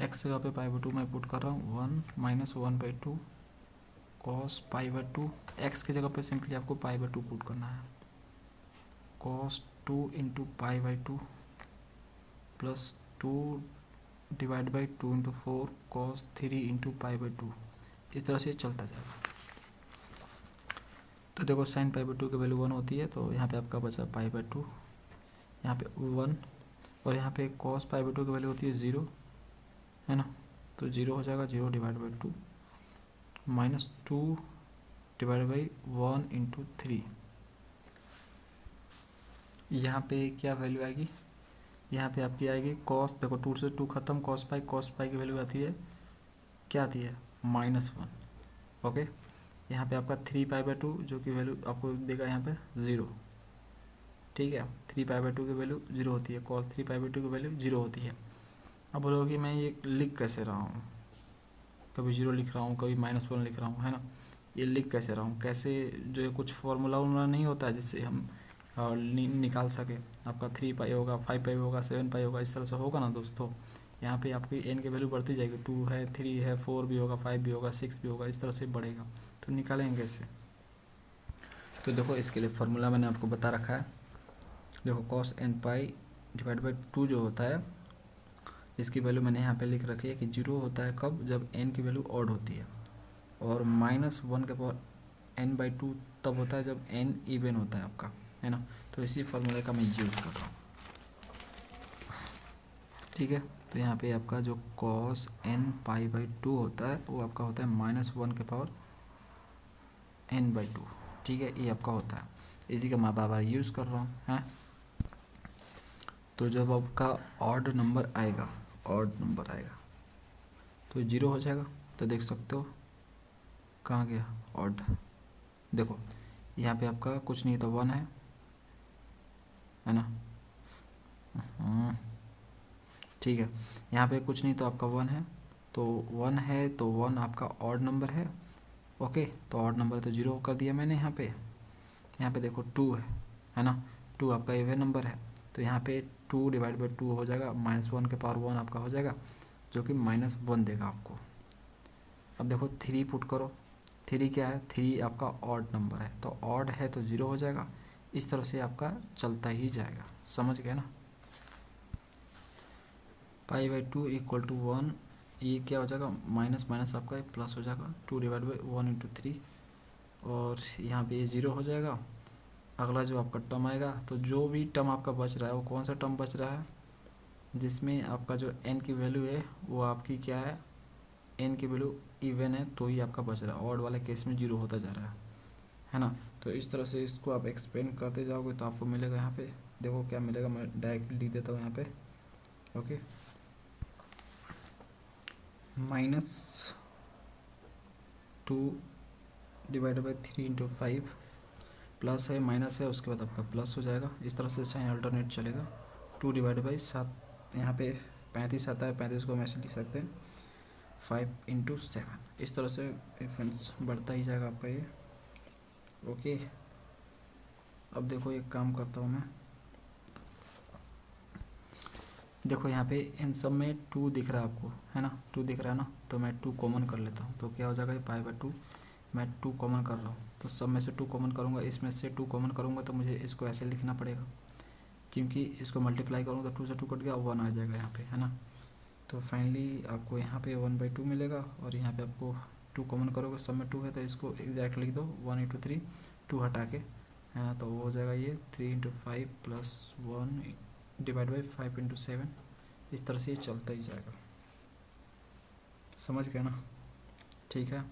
x जगह पे π/2 मैं पुट कर रहा हूँ 1 माइनस 1/2 कॉस π/2। x की जगह पे सिंपली आपको π/2 पुट करना है, cos 2 into π/2 plus 2 divide by 2 into 4 cos 3 into π/2। इस तरह से चलता जाएगा। तो देखो साइन π/2 की वैल्यू 1 होती है, तो यहाँ पे आपका बचा π/2, यहाँ पे 1, और यहाँ पे कॉस π/2 की वैल्यू होती है 0, है ना। तो 0 हो जाएगा, 0 divide by 2 minus 2 divide by 1 into 3। यहाँ पे क्या वैल्यू आएगी, यहाँ पे आपकी आएगी कॉस, देखो 2 से 2 खत्म, कॉस पाई की वैल्यू आती है, क्या आती है, -1। ओके, यहाँ पे आपका 3π/2 जो कि वैल्यू आपको देगा यहाँ पे 0, ठीक है। 3π/2 की वैल्यू 0 होती है, कॉस 3π/2 की वैल्यू 0 होती है। अब बोलोगे कि मैं ये लिख कैसे रहा हूँ, कभी 0 लिख रहा हूँ, कभी -1 लिख रहा हूँ, है ना, ये लिख कैसे रहा हूँ, कैसे जो है कुछ फार्मूला वार्मूला नहीं होता है जिससे हम निकाल सके। आपका 3π होगा, 5π होगा, 7π होगा, इस तरह से होगा ना दोस्तों। यहाँ पे आपकी n की वैल्यू बढ़ती जाएगी, 2 है, 3 है, 4 भी होगा, 5 भी होगा, 6 भी होगा, इस तरह से बढ़ेगा। तो निकालेंगे इससे। तो देखो इसके लिए फार्मूला मैंने आपको बता रखा है, देखो cos nπ डिवाइड बाई 2 जो होता है, इसकी वैल्यू मैंने यहाँ पे लिख रखी है कि 0 होता है कब, जब n की वैल्यू ऑड होती है, और -1 के पावर n/2 तब होता है जब n इवन होता है आपका, है ना। तो इसी फार्मूले का मैं यूज़ कर रहा हूँ, ठीक है। तो यहाँ पे आपका जो cos nπ/2 होता है वो आपका होता है -1 के पावर n/2, ठीक है, ये आपका होता है। इसी का मैं बार बार यूज़ कर रहा हूँ, है। तो जब आपका ऑड नंबर आएगा, तो 0 हो जाएगा। तो देख सकते हो कहाँ गया ऑड, देखो यहाँ पे आपका कुछ नहीं तो 1 है ना। ठीक है। यहाँ पे कुछ नहीं तो आपका 1 है, तो 1 है तो 1 आपका ऑड नंबर है। ओके, तो ऑड नंबर तो 0 कर दिया मैंने। यहाँ पे देखो 2 है ना, 2 आपका इवन नंबर है, तो यहाँ पे 2 डिवाइड बाई 2 हो जाएगा, -1 के पावर 1 आपका हो जाएगा, जो कि -1 देगा आपको। अब देखो 3 पुट करो, 3 क्या है, 3 आपका ऑड नंबर है, तो ऑड है तो 0 हो जाएगा। इस तरह से आपका चलता ही जाएगा, समझ गए ना। π/2 इक्वल टू 1, ये क्या हो जाएगा, माइनस माइनस आपका प्लस हो जाएगा, 2 डिवाइड बाई 1 इंटू 3, और यहाँ पे ये 0 हो जाएगा। अगला जो आपका टर्म आएगा, तो जो भी टर्म आपका बच रहा है वो कौन सा टर्म बच रहा है, जिसमें आपका जो n की वैल्यू है वो आपकी क्या है, n की वैल्यू इवन है तो ही आपका बच रहा है। ऑड वाले केस में 0 होता जा रहा है ना। तो इस तरह से इसको आप एक्सपेंड करते जाओगे तो आपको मिलेगा, यहाँ पे देखो क्या मिलेगा, मैं डायरेक्ट लिख देता हूँ यहाँ पे। Okay, -2 divide by 3 into 5, plus है माइनस है, उसके बाद आपका प्लस हो जाएगा। इस तरह से साइन अल्टरनेट चलेगा। 2 डिवाइड बाई 7, यहाँ पे 35 आता है, 35 को हम ऐसे लिख सकते हैं 5 इंटू 7। इस तरह से फ्रेंड्स बढ़ता ही जाएगा आपका ये। ओके, अब देखो एक काम करता हूँ मैं, देखो यहाँ पे इन सब में 2 दिख रहा है आपको, है ना, 2 दिख रहा है ना, तो मैं 2 कॉमन कर लेता हूँ, तो क्या हो जाएगा, π/2 मैं 2 कॉमन कर रहा हूँ, तो सब में से 2 कॉमन करूँगा, इसमें से 2 कॉमन करूँगा, तो मुझे इसको ऐसे लिखना पड़ेगा, क्योंकि इसको मल्टीप्लाई करूँगा तो 2 से 2 कट गया, 1 आ जाएगा यहाँ पे, है ना। तो फाइनली आपको यहाँ पे 1/2 मिलेगा, और यहाँ पे आपको 2 कॉमन करोगे, सब में 2 है तो इसको एग्जैक्ट लिख दो, 1 इंटू 3, 2 हटा के, है ना, तो वो हो जाएगा ये 3 into 5 plus 1 divide by 5 into 7। इस तरह से ये चलता ही जाएगा, समझ गए ना। ठीक है,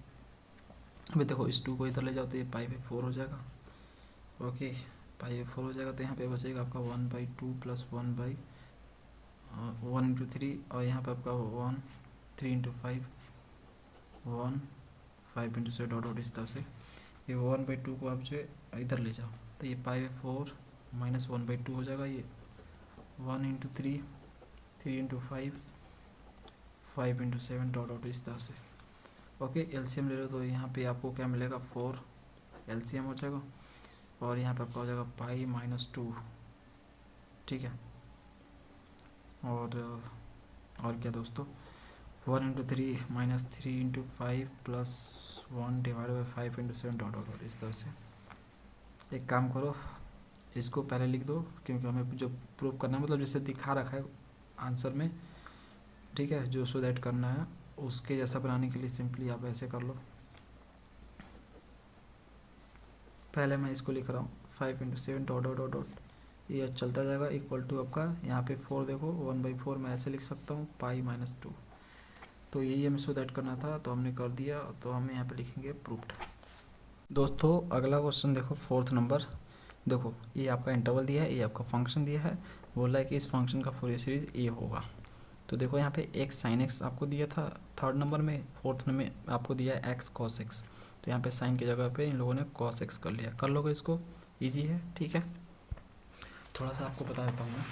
अभी देखो इस 2 को इधर ले जाओ तो ये π/4 हो जाएगा। ओके, π/4 हो जाएगा, तो यहाँ पे बचेगा आपका 1/2 प्लस 1 इंटू 3, और यहाँ पे आपका 1 3 इंटू 5 1 5 इंटू 7 डॉट, इस तरह से ये 1/2 को आप जो इधर ले जाओ, तो ये π/4 माइनस 1/2 हो जाएगा, ये 1 इंटू 3 3 इंटू 5 5 इंटू 7 डॉट, इस तरह से। ओके, एलसीएम ले लो तो यहाँ पे आपको क्या मिलेगा, 4 एलसीएम हो जाएगा, और यहाँ पे आपका हो जाएगा π-2। ठीक है, और क्या दोस्तों, 1 into 3 minus 3 into 5 plus 1 divide by 5 into 7 dot, इस तरह से। एक काम करो, इसको पहले लिख दो, क्योंकि हमें जो प्रूव करना है, मतलब जैसे दिखा रखा है आंसर में, ठीक है, जो सो दैट करना है उसके जैसा बनाने के लिए सिंपली आप ऐसे कर लो। पहले मैं इसको लिख रहा हूँ 5 इंटू 7 डॉट, ये चलता जाएगा, इक्वल टू आपका यहाँ पे 4 देखो, 1/4 मैं ऐसे लिख सकता हूँ π-2। तो यही हमें सो दैट करना था, तो हमने कर दिया, तो हम यहाँ पे लिखेंगे प्रूफ्ड। दोस्तों अगला क्वेश्चन देखो, 4th नंबर, देखो ये आपका इंटरवल दिया है, ये आपका फंक्शन दिया है, बोला है कि इस फंक्शन का फूरियर सीरीज ए होगा। तो देखो यहाँ पे x sin x आपको दिया था 3rd नंबर में, 4th में आपको दिया है x cos x, तो यहाँ पे साइन की जगह पे इन लोगों ने cos x कर लिया, कर लोगे इसको, इजी है। ठीक है, थोड़ा सा आपको बता देता हूँ मैं,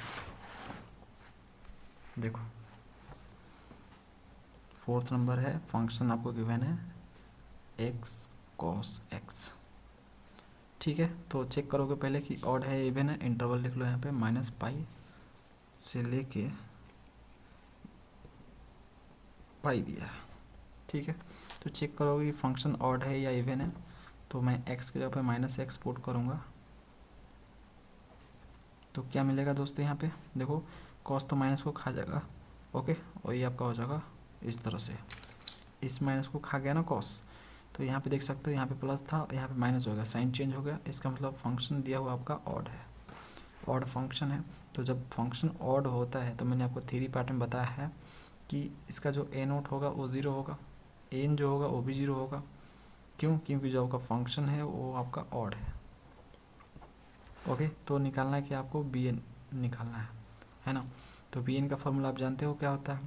देखो 4th नंबर है, फंक्शन आपको गिवन है x cos x। ठीक है, तो चेक करोगे पहले कि ऑड है इवन है, इंटरवल लिख लो यहाँ पे -π से लेके पाई दिया है। ठीक है, तो चेक करोगे कि फंक्शन ऑड है या इवन है, तो मैं x की जगह पे -x पुट करूँगा, तो क्या मिलेगा दोस्तों, यहाँ पे देखो cos तो माइनस को खा जाएगा, ओके, और ये आपका हो जाएगा इस तरह से, इस माइनस को खा गया ना cos, तो यहाँ पे देख सकते हो, यहाँ पे प्लस था, यहाँ पे माइनस हो गया, साइन चेंज हो गया, इसका मतलब फंक्शन दिया हुआ आपका ऑड है, ऑड फंक्शन है। तो जब फंक्शन ऑड होता है, तो मैंने आपको थ्योरी पार्ट में बताया है कि इसका जो a नोट होगा वो 0 होगा, n जो होगा वो भी 0 होगा। क्यों, क्योंकि जो आपका फंक्शन है वो आपका ऑड है। ओके, तो निकालना है कि आपको bn निकालना है ना। तो bn का फॉर्मूला आप जानते हो क्या होता है,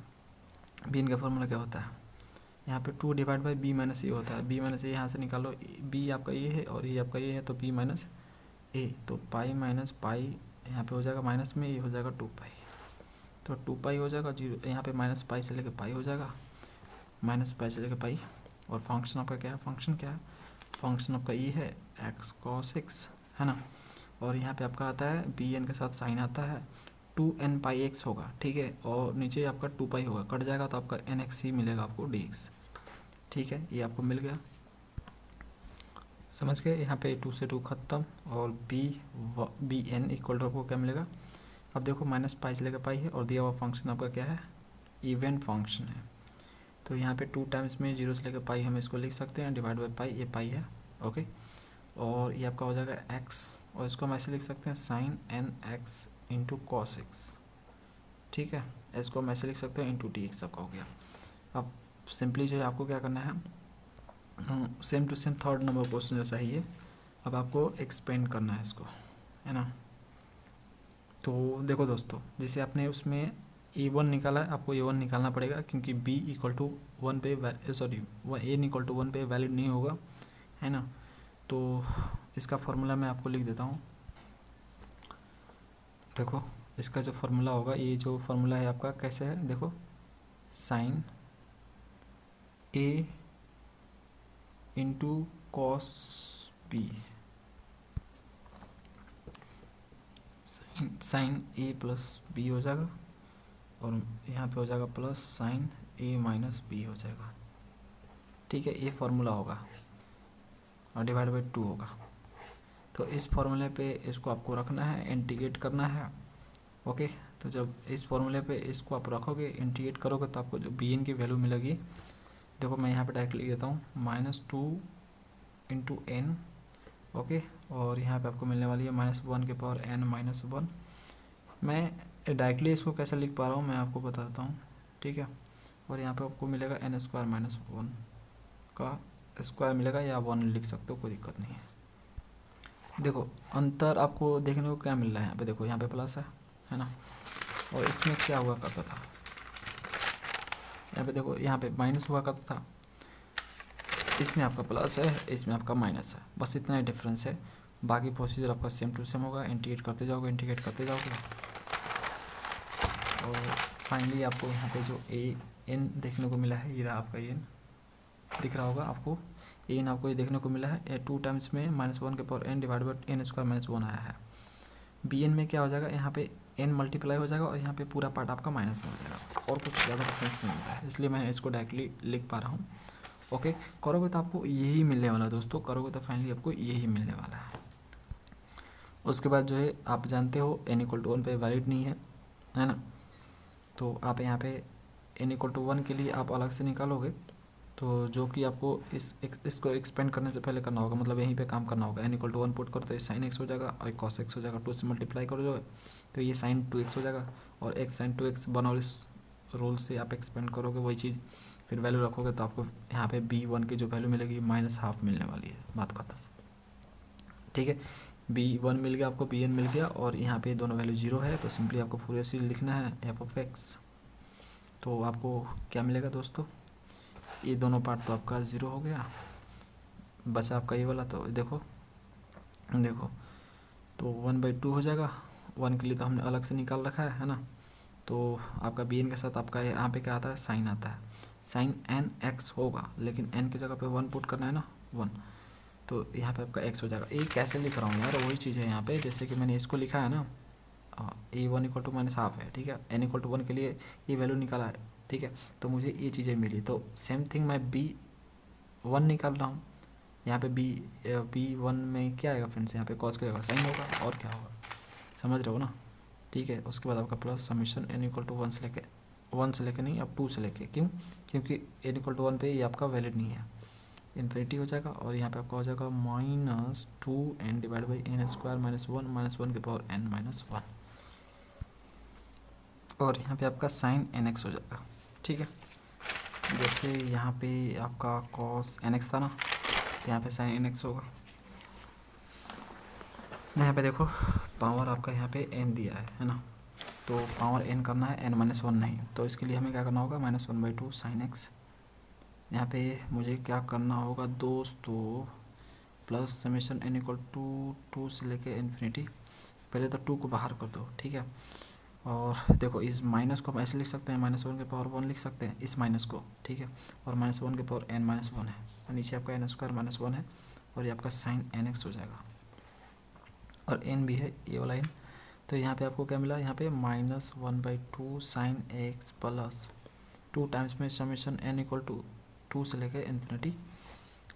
bn का फॉर्मूला क्या होता है, यहाँ पे 2 divide by b minus A होता है, b माइनस ए यहाँ से निकालो, b आपका ये है और ये आपका ये है, तो b माइनस ए, तो पाई माइनस पाई यहाँ पे हो जाएगा माइनस में, ये हो जाएगा 2π। तो 2 पाई हो जाएगा, जीरो यहाँ पे माइनस पाई से लेकर पाई हो जाएगा, माइनस पाई से लेकर पाई। और फंक्शन आपका क्या है, फंक्शन क्या है, फंक्शन आपका ये है एक्स कॉस एक्स, है ना। और यहाँ पे आपका आता है बी एन के साथ साइन आता है 2n पाई एक्स होगा, ठीक है। और नीचे आपका 2 पाई होगा, कट जाएगा तो आपका एन एक्स ही मिलेगा आपको डी एक्स, ठीक है। ये आपको मिल गया, समझ गए। यहाँ पे 2 से 2 खत्म, और बी एन इक्वल टू आपको क्या मिलेगा। अब देखो माइनस पाई से लेकर पाई है, और दिया हुआ फंक्शन आपका क्या है, इवन फंक्शन है। तो यहाँ पे 2 टाइम्स में 0 से लेकर पाई हम इसको लिख सकते हैं, डिवाइड बाई पाई, ये पाई है, ओके। और ये आपका हो जाएगा एक्स, और इसको हम ऐसे लिख सकते हैं sine N x into cos x, ठीक है। इसको हम ऐसे लिख सकते हैं इंटू डी एक्स आपका हो गया। अब सिंपली जो है आपको क्या करना है, same to same third number question जैसा ही है, अब आपको एक्सपेंड करना है इसको, है ना। तो देखो दोस्तों, जैसे आपने उसमें a1 निकाला है, आपको a1 निकालना पड़ेगा, क्योंकि b इक्वल टू 1 पे सॉरी a इक्वल टू 1 पे वैलिड नहीं होगा, है ना। तो इसका फार्मूला मैं आपको लिख देता हूँ। देखो इसका जो फार्मूला होगा, ये जो फार्मूला है आपका कैसे है, देखो sine a into cos b, sine A plus b हो जाएगा, और यहाँ पे हो जाएगा प्लस साइन ए माइनस बी हो जाएगा, ठीक है। ये फार्मूला होगा, और डिवाइड बाई 2 होगा। तो इस फार्मूले पे इसको आपको रखना है, इंटीग्रेट करना है, ओके। तो जब इस फार्मूले पे इसको आप रखोगे, इंटीग्रेट करोगे, तो आपको जो बी एन की वैल्यू मिलेगी, देखो मैं यहाँ पे डायरेक्ट लिख देता हूँ, -2 इंटू एन, ओके। और यहाँ पे आपको मिलने वाली है -1 के पावर n माइनस 1। मैं डायरेक्टली इसको कैसे लिख पा रहा हूँ मैं आपको बताता हूँ, ठीक है। और यहाँ पे आपको मिलेगा n स्क्वायर माइनस 1 का स्क्वायर मिलेगा, या 1 लिख सकते हो, कोई दिक्कत नहीं है। देखो अंतर आपको देखने को क्या मिल रहा है, यहाँ पे देखो, यहाँ पे प्लस है ना। और इसमें क्या हुआ करता था, यहाँ पे देखो, यहाँ पे माइनस हुआ करता था, इसमें आपका प्लस है, इसमें आपका माइनस है, बस इतना ही डिफरेंस है। बाकी प्रोसीजर आपका सेम टू सेम होगा, इंटीग्रेट करते जाओगे, इंटीग्रेट करते जाओगे, और फाइनली आपको यहाँ पे जो ए एन देखने को मिला है, ये रहा आपका एन, दिख रहा होगा आपको, एन आपको ये देखने को मिला है 2 टाइम्स में -1 के power n divide by n square minus 1 आया है। बी एन में क्या हो जाएगा, यहाँ पे n मल्टीप्लाई हो जाएगा, और यहाँ पे पूरा पार्ट आपका माइनस में हो जाएगा, और कुछ ज़्यादा डिफरेंस नहीं होता है, इसलिए मैं इसको डायरेक्टली लिख पा रहा हूँ, ओके। करोगे तो आपको यही मिलने वाला है दोस्तों, करोगे तो फाइनली आपको यही मिलने वाला है। उसके बाद जो है आप जानते हो n इक्वल टू 1 पे वैलिड नहीं है ना। तो आप यहाँ पे n इक्वल टू 1 के लिए आप अलग से निकालोगे, तो जो कि आपको इसको एक्सपेंड करने से पहले करना होगा, मतलब यहीं पे काम करना होगा। n इक्वल टू 1 पुट करो तो ये साइन एक्स हो जाएगा, और कॉस एक्स हो जाएगा, 2 से मल्टीप्लाई करो तो ये साइन 2x हो जाएगा, और x साइन 2x बनाओ, इस रूल से आप एक्सपेंड करोगे वही चीज़, फिर वैल्यू रखोगे तो आपको यहाँ पे b1 की जो वैल्यू मिलेगी -1/2 मिलने वाली है, बात खत्म, ठीक है। b1 मिल गया आपको, bn मिल गया, और यहाँ पे दोनों वैल्यू 0 है, तो सिंपली आपको फूरियर सीरीज लिखना है f(x). तो आपको क्या मिलेगा दोस्तों, ये दोनों पार्ट तो आपका 0 हो गया, बचा आपका ये वाला। तो देखो तो 1/2 हो जाएगा, 1 के लिए तो हमने अलग से निकाल रखा है ना। तो आपका बी एन के साथ आपका यहाँ पे क्या आता है, साइन आता है, साइन एन एक्स होगा, लेकिन एन की जगह पे 1 पुट करना है ना, 1, तो यहाँ पे आपका एक्स हो जाएगा। ये कैसे लिख रहा हूँ यार, वही चीज़ है यहाँ पे, जैसे कि मैंने इसको लिखा है ना, a1 इक्वल टू -1/2 है, ठीक है। n इक्वल टू 1 के लिए ये वैल्यू निकाला है, ठीक है। तो मुझे ये चीज़ें मिली, तो सेम थिंग मैं b1 निकाल रहा हूँ। यहाँ पे b1 में क्या आएगा फ्रेंड्स, यहाँ पे कॉस क्या होगा, साइन होगा, और क्या होगा, समझ रहे हो ना, ठीक है। उसके बाद आपका plus summation n equal to 1 से लेके नहीं, अब 2 से लेके, क्योंकि n इक्वल टू 1 पे ये आपका वैलिड नहीं है, इन्फिनिटी हो जाएगा, और यहाँ पे आपका हो जाएगा -2n divide by n square minus 1 के पावर n माइनस 1, और यहाँ पे आपका साइन nx हो जाएगा, ठीक है। जैसे यहाँ पे आपका cos nx था ना, तो यहाँ पे साइन nx होगा। यहाँ पे देखो पावर आपका यहाँ पे n दिया है ना, तो पावर n करना है, n-1 नहीं, तो इसके लिए हमें क्या करना होगा, -1/2 साइन x। यहाँ पे मुझे क्या करना होगा दोस्तों, plus summation n equal to 2 से लेके इन्फिनिटी, पहले तो 2 को बाहर कर दो, ठीक है। और देखो इस माइनस को हम ऐसे लिख सकते हैं, -1 के पावर 1 लिख सकते हैं इस माइनस को, ठीक है। और -1 के पावर n-1 है और नीचे आपका n² -1 है और ये आपका साइन nx हो जाएगा और n भी है ये वाला n। तो यहाँ पे आपको क्या मिला, यहाँ पे -1/2 साइन x प्लस 2 टाइम्स में समेशन n इक्वल टू 2 से लेकर इन्फिनिटी।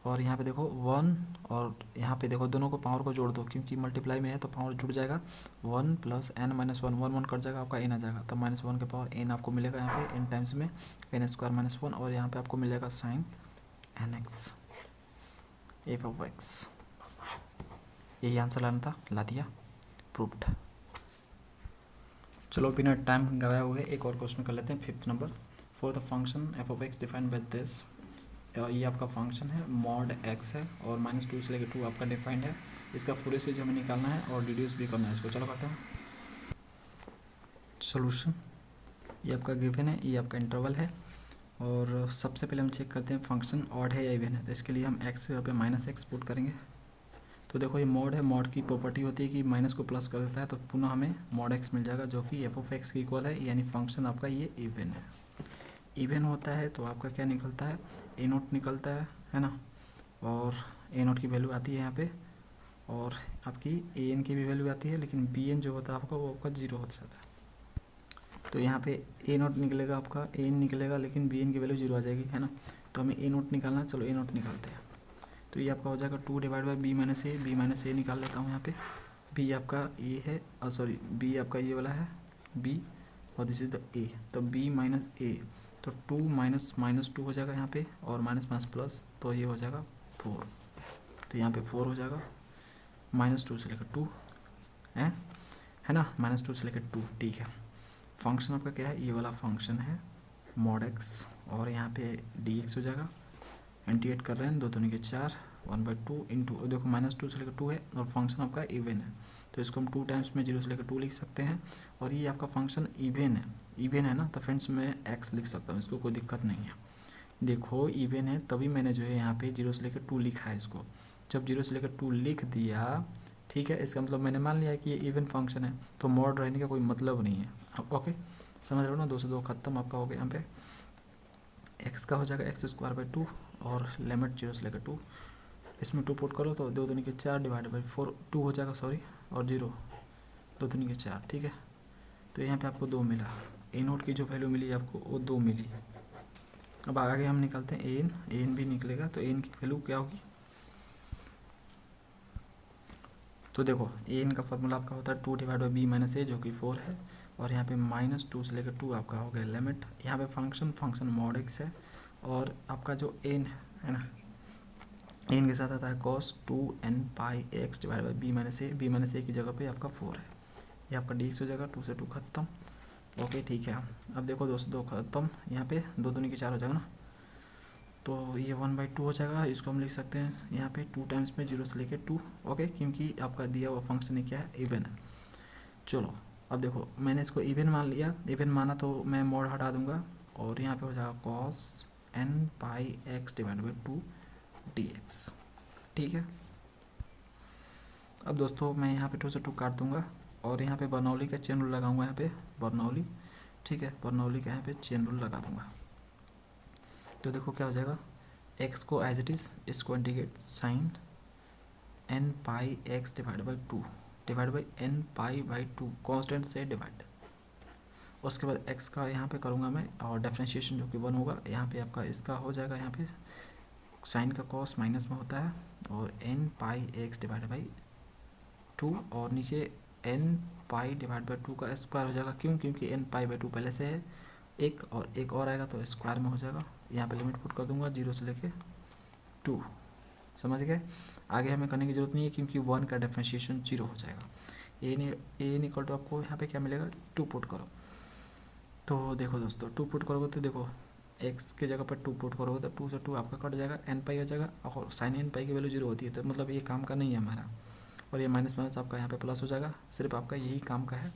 और यहाँ पे देखो 1 और यहाँ पे देखो दोनों को पावर को जोड़ दो क्योंकि मल्टीप्लाई में है तो पावर जुड़ जाएगा। 1 + n-1 1 1 कट जाएगा, आपका n आ जाएगा। तो -1 के पावर n आपको मिलेगा यहाँ पे n टाइम्स में n² -1 और यहाँ पे आपको मिलेगा साइन nx f(x). यही आंसर लाना था, ला दिया, प्रूव्ड। चलो बिना टाइम गवाए हुए एक और क्वेश्चन कर लेते हैं, 5th number. For the function f(x) defined by this, ये आपका फंक्शन है मॉड x है और -2 से लेकर 2 आपका डिफाइंड है। इसका फुल स्केच हमें निकालना है और डिड्यूस भी करना है इसको। चलो करते हैं सॉल्यूशन। ये आपका गिवन है, ये आपका इंटरवल है और सबसे पहले हम चेक करते हैं फंक्शन ऑड है या इवन है। तो इसके लिए हम x यहाँ पे -x पुट करेंगे। तो देखो ये मॉड है, मॉड की प्रॉपर्टी होती है कि माइनस को प्लस कर देता है, तो पुनः हमें मॉड x मिल जाएगा जो कि f(x) के इक्वल है, यानी फंक्शन आपका ये इवन है। इवन होता है तो आपका क्या निकलता है, a0 निकलता है ना। और a0 की वैल्यू आती है यहाँ पे और आपकी an की भी वैल्यू आती है, लेकिन bn जो होता है आपका वो आपका 0 हो जाता है। तो यहाँ पे a0 निकलेगा, आपका an निकलेगा, लेकिन bn की वैल्यू 0 आ जाएगी, है ना। तो हमें a0 निकालना है, चलो a0 निकालते हैं। तो ये आपका हो जाएगा 2 / b-a निकाल लेता हूँ यहाँ पे। b आपका a है, सॉरी b आपका ये वाला है b और दिस इज द a। तो b - a, तो 2 - 2 हो जाएगा यहाँ पे और माइनस प्लस, तो ये हो जाएगा 4। तो यहाँ पे 4 हो जाएगा, -2 से लेकर 2 है ना, -2 से लेकर 2, ठीक है। फंक्शन आपका क्या है, ये वाला फंक्शन है मॉड x और यहाँ पे dx हो जाएगा। इंटीग्रेट कर रहे हैं, 2 दूनी के 4 1/2 इंटू, देखो -2 से लेकर 2 है और फंक्शन आपका इवन है, तो इसको हम 2 टाइम्स में 0 से लेकर 2 लिख सकते हैं। और ये आपका फंक्शन इवन है ना, तो फ्रेंड्स मैं x लिख सकता हूँ, इसको कोई दिक्कत नहीं है। देखो इवन है तभी मैंने जो है यहाँ पे 0 से लेकर 2 लिखा है इसको। जब 0 से लेकर 2 लिख दिया, ठीक है, इसका मतलब मैंने मान लिया कि ये इवन फंक्शन है, तो मॉड रहने का कोई मतलब नहीं है। ओके, समझ रहे हो ना, 2 से 2 खत्म आपका हो गया। यहाँ पे x का हो जाएगा x² 2 और लिमिट 0 से लेकर 2, इसमें 2 पुट करो तो 2 दूनी के 4 / 4 2 हो जाएगा, सॉरी, और 0 2 दूनी के 4, ठीक है। तो यहाँ पे आपको 2 मिला, a0 की जो वैल्यू मिली आपको वो 2 मिली। अब आगे हम निकालते हैं an भी निकलेगा, तो an की वैल्यू क्या होगी। तो देखो an का फॉर्मूला आपका होता है 2 / b - a जो कि 4 है और यहाँ पे -2 से लेकर 2 आपका हो गया लिमिट। यहाँ पे फंक्शन मॉड x है और आपका जो n है ना, n के साथ आता है cos 2nπx / b - a की जगह पे आपका 4 है, ये आपका dx हो जाएगा। 2 से 2 खत्म, ओके ठीक है। अब देखो 2 से 2 खत्म, यहाँ पे 2 दूनी के 4 हो जाएगा ना, तो ये 1/2 हो जाएगा। इसको हम लिख सकते हैं यहाँ पे 2 टाइम्स में 0 से लेकर 2, ओके, क्योंकि आपका दिया हुआ फंक्शन है क्या है, इवन है। चलो अब देखो मैंने इसको इवन मान लिया, इवन माना तो मैं मोड हटा दूंगा और यहाँ पे हो जाएगा cos nπx / 2 dx, ठीक है। अब दोस्तों मैं यहाँ पे 2 से 2 काट दूंगा और यहाँ पे बर्नौली का चेन रूल लगाऊंगा, यहाँ पे बर्नौली, ठीक है, बर्नौली का यहाँ पे चेन रूल लगा दूंगा। तो देखो क्या हो जाएगा, x को एज इट इज़, इसको integrate sine nπx / 2 nπ/2 constant से डिवाइड। उसके बाद x का यहाँ पे करूँगा मैं और डिफरेंशिएशन जो कि 1 होगा, यहाँ पे आपका इसका हो जाएगा, यहाँ पे साइन का कॉस माइनस में होता है और nπx / 2 और नीचे nπ/2 का स्क्वायर हो जाएगा। क्यों, क्योंकि nπ/2 पहले से है, एक और आएगा तो स्क्वायर में हो जाएगा। यहाँ पे लिमिट पुट कर दूंगा 0 से लेके 2, समझ गए। आगे हमें करने की जरूरत नहीं है क्योंकि 1 का डिफरेंशिएशन 0 हो जाएगा। a इक्वल टू आपको यहाँ पे क्या मिलेगा, 2 पुट करो। तो देखो दोस्तों 2 पुट करोगे तो देखो x के जगह पर 2 पुट करोगे तो 2 से 2 आपका कट जाएगा, nπ हो जाएगा और साइन nπ की वैल्यू 0 होती है, तो मतलब ये काम का नहीं है हमारा। और ये माइनस आपका यहाँ पे प्लस हो जाएगा, सिर्फ आपका यही काम का है,